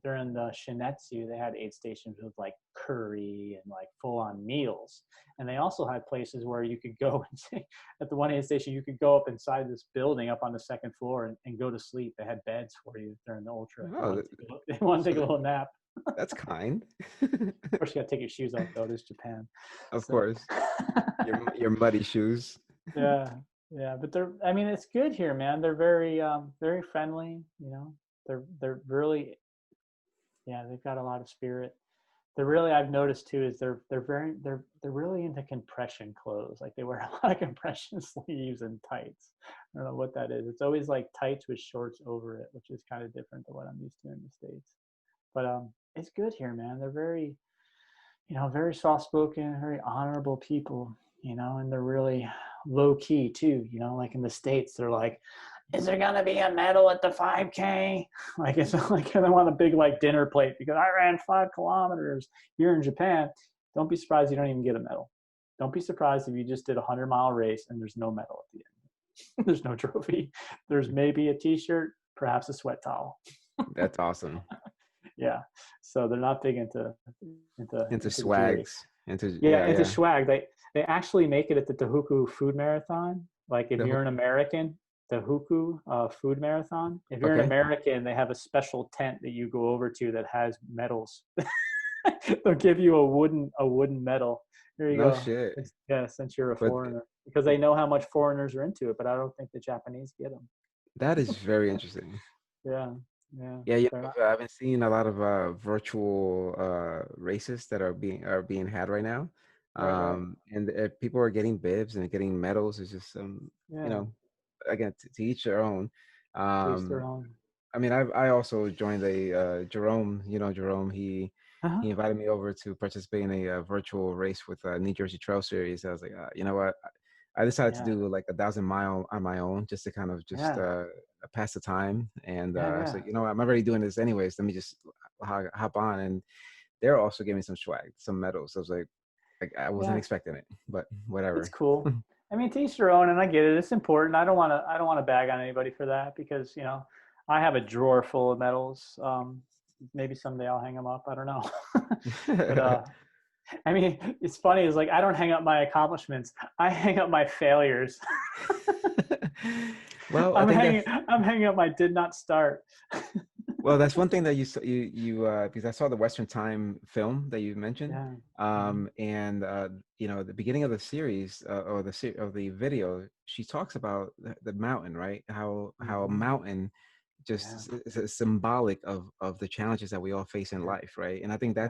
during the Shinetsu, they had aid stations with like curry and like full on meals. And they also had places where you could go and say, at the one aid station, you could go up inside this building up on the second floor and go to sleep. They had beds for you during the ultra if oh. you want to So take a little nap. that's kind. Of course, you got to take your shoes off though. It is Japan, Of so course, your muddy shoes. yeah, yeah. But they're, I mean, it's good here, man. They're very friendly. You know, they're really, yeah. They've got a lot of spirit. They're really, I've noticed too, is they're really into compression clothes. Like they wear a lot of compression sleeves and tights. I don't know what that is. It's always like tights with shorts over it, which is kind of different than what I'm used to in the States. But it's good here, man. They're very, you know, very soft spoken, very honorable people, you know, and they're really low key too, you know, like in the States, they're like, is there going to be a medal at the 5K? Like, it's not like they want a big like dinner plate because I ran 5 kilometers. Here in Japan, don't be surprised you don't even get a medal. Don't be surprised if you just did a 100-mile race and there's no medal at the end. There's no trophy. There's maybe a t-shirt, perhaps a sweat towel. That's awesome. Yeah. So they're not big Into into the jewelry. swags. Into Yeah, into yeah. swag. They actually make it at the Tohoku Food Marathon. Like if The you're hook. an American, Tohoku Food Marathon. If you're an Okay. American, they have a special tent that you go over to that has medals. They'll give you a wooden medal. Here you No go. shit. Yeah, since you're a But foreigner, because they know how much foreigners are into it, but I don't think the Japanese get them. that is very interesting. Yeah. Yeah. Yeah, yeah. They're not. I've been seeing a lot of virtual races that are being had right now, Right. Right. and people are getting bibs and getting medals. It's just you Yeah. know, again, to each their own. To each their Um, own. I mean, I also joined a Jerome. You know, Jerome. Uh-huh. He invited me over to participate in a virtual race with New Jersey Trail Series. I was like, you know what? I decided to Yeah. do like 1,000 mile on my own just to kind of just Yeah. pass the time. And Yeah. so Yeah. you know, what, I'm already doing this anyways. Let me just hop on. And they're also giving me some swag, some medals. I was like I wasn't Yeah. expecting it, but It's whatever. cool. I mean, to each their own, and I get it. It's important. I don't want to bag on anybody for that because I have a drawer full of medals. Maybe someday I'll hang them up. I don't know. But I mean, it's funny. Is like I don't hang up my accomplishments. I hang up my failures. Well, I think that's I'm hanging up my did not start. well, that's one thing that you because I saw the Western Time film that you mentioned, Yeah. Mhm. and you know, the beginning of the series or of the video, she talks about the mountain, right? How a Mhm. mountain Yeah. just is symbolic of the challenges that we all face in Yeah. life, right? And I think Yeah.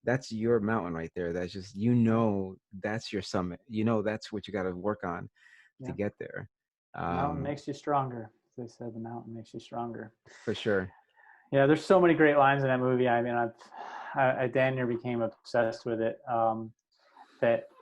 that's your mountain right there. That's just Yeah. that's your summit. You know that's what you got to work on to Yeah. get there. Mountain Um, makes you stronger. As they said, the mountain makes you stronger. for sure. Yeah, there's so many great lines in that movie. I mean, I damn near became obsessed with it.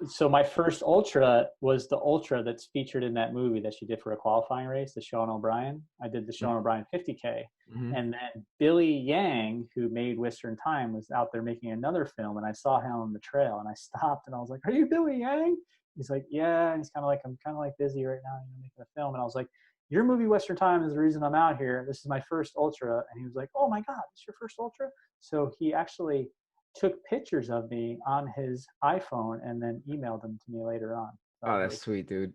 So my first ultra was the ultra that's featured in that movie that she did for a qualifying race, the Sean O'Brien. I did the Sean O'Brien 50K, Mm-hmm. and then Billy Yang, who made Western Time, was out there making another film, and I saw him on the trail, and I stopped, and I was like, "Are you Billy Yang?" He's like, "Yeah." And he's kind of like, "I'm kind of like busy right now, making a film." And I was like, "Your movie Western Time is the reason I'm out here. This is my first ultra." And he was like, "Oh my God, it's your first ultra?" So he actually took pictures of me on his iPhone and then emailed them to me later on. So that Oh, was that's really cool. sweet, dude.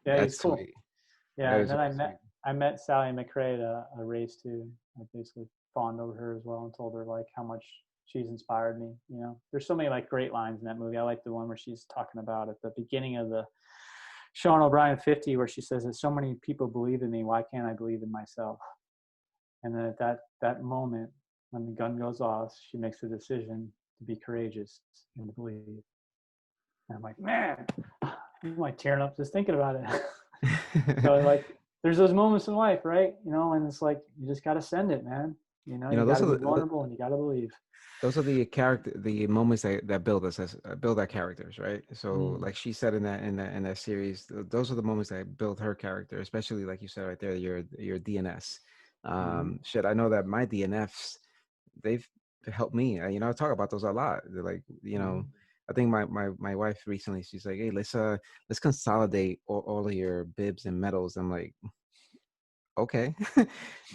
Yeah, he's That's cool. sweet. Yeah, That and is then really sweet. I met Sally McRae at a race too. I basically fawned over her as well and told her like how much she's inspired me. There's so many like great lines in that movie. I like the one where she's talking about at the beginning of the Sean O'Brien 50, where she says that so many people believe in me. Why can't I believe in myself? And then at that moment, when the gun goes off, she makes the decision to be courageous and to believe. And I'm like, man, I'm like tearing up just thinking about it. So like, there's those moments in life, right? And it's like you just got to send it, man. You You know, got those to are be vulnerable and you got to believe. the character, the moments that build us as build our characters, right? So, Mm, like she said in that series, those are the moments that build her character, especially like you said right there, your DNS. mm-hmm, Shit, I know that my DNFs, they've helped me. You know, I talk about those a lot. They're like, you mm-hmm. know, I think my wife recently, she's like, hey, let's consolidate all of your bibs and medals. I'm like, okay.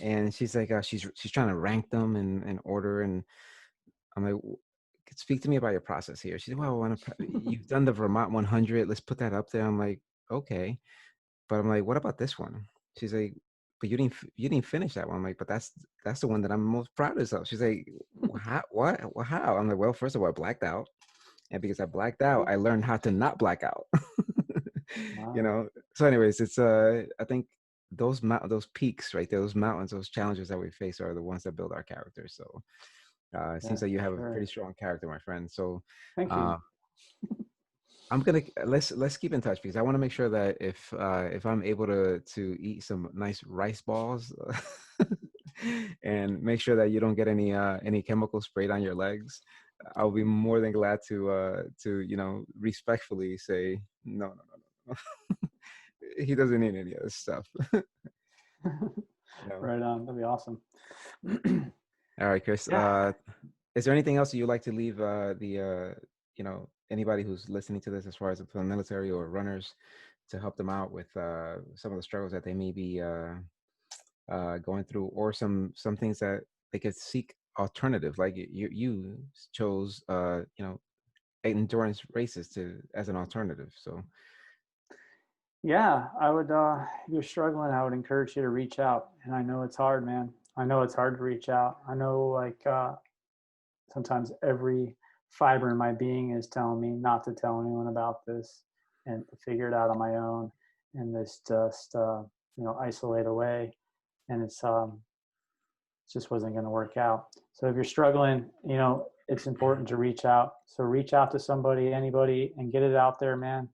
And she's like, she's trying to rank them in order, and I'm like, speak to me about your process here. She said, well, you've done the Vermont 100. Let's put that up there. I'm like, okay. But I'm like, what about this one? She's like, but you didn't finish that one. I'm like, but that's the one that I'm most proudest of. She's like, how, what? Well, how? I'm like, well, first of all, I blacked out. And because I blacked out, Cool. I learned how to not black out. You Wow. know? So anyways, it's I think those peaks right there, those mountains, those challenges that we face are the ones that build our character. So it Yeah, seems like you for have a sure. pretty strong character, my friend. So Thank you. uh, I'm gonna let's keep in touch because I want to make sure that if I'm able to eat some nice rice balls and make sure that you don't get any chemicals sprayed on your legs, I'll be more than glad to you know respectfully say no. He doesn't need any of this stuff. You know. Right on. That'd be awesome. All right, Chris. Yeah. Is there anything else you'd like to leave you know anybody who's listening to this as far as the military or runners to help them out with some of the struggles that they may be going through, or some things that they could seek alternative, like you chose you know endurance races to as an alternative. So Yeah, I would, if you're struggling, I would encourage you to reach out. And I know it's hard, man. I know it's hard to reach out. I know, like, sometimes every fiber in my being is telling me not to tell anyone about this and to figure it out on my own and this just, isolate away. And it's, just wasn't going to work out. So if you're struggling, you know, it's important to reach out. So reach out to somebody, anybody, and get it out there, man.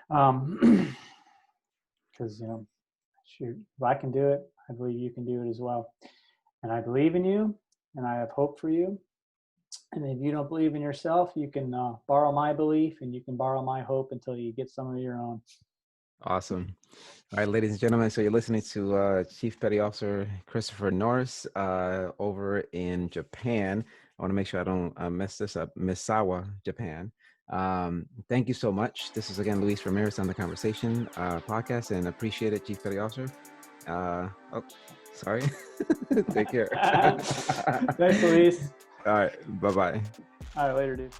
Because, you know, shoot, if I can do it, I believe you can do it as well. And I believe in you, and I have hope for you. And if you don't believe in yourself, you can borrow my belief, and you can borrow my hope until you get some of your own. Awesome. All right, ladies and gentlemen. So you're listening to Chief Petty Officer Christopher Norris over in Japan. I want to make sure I don't mess this up. Misawa, Japan. Thank you so much. This is again Luis Ramirez on the Conversation podcast, and appreciate it, Chief Petty Officer. Oh, sorry. Take care. Thanks, Luis. All right. Bye-bye. All right, later, dude.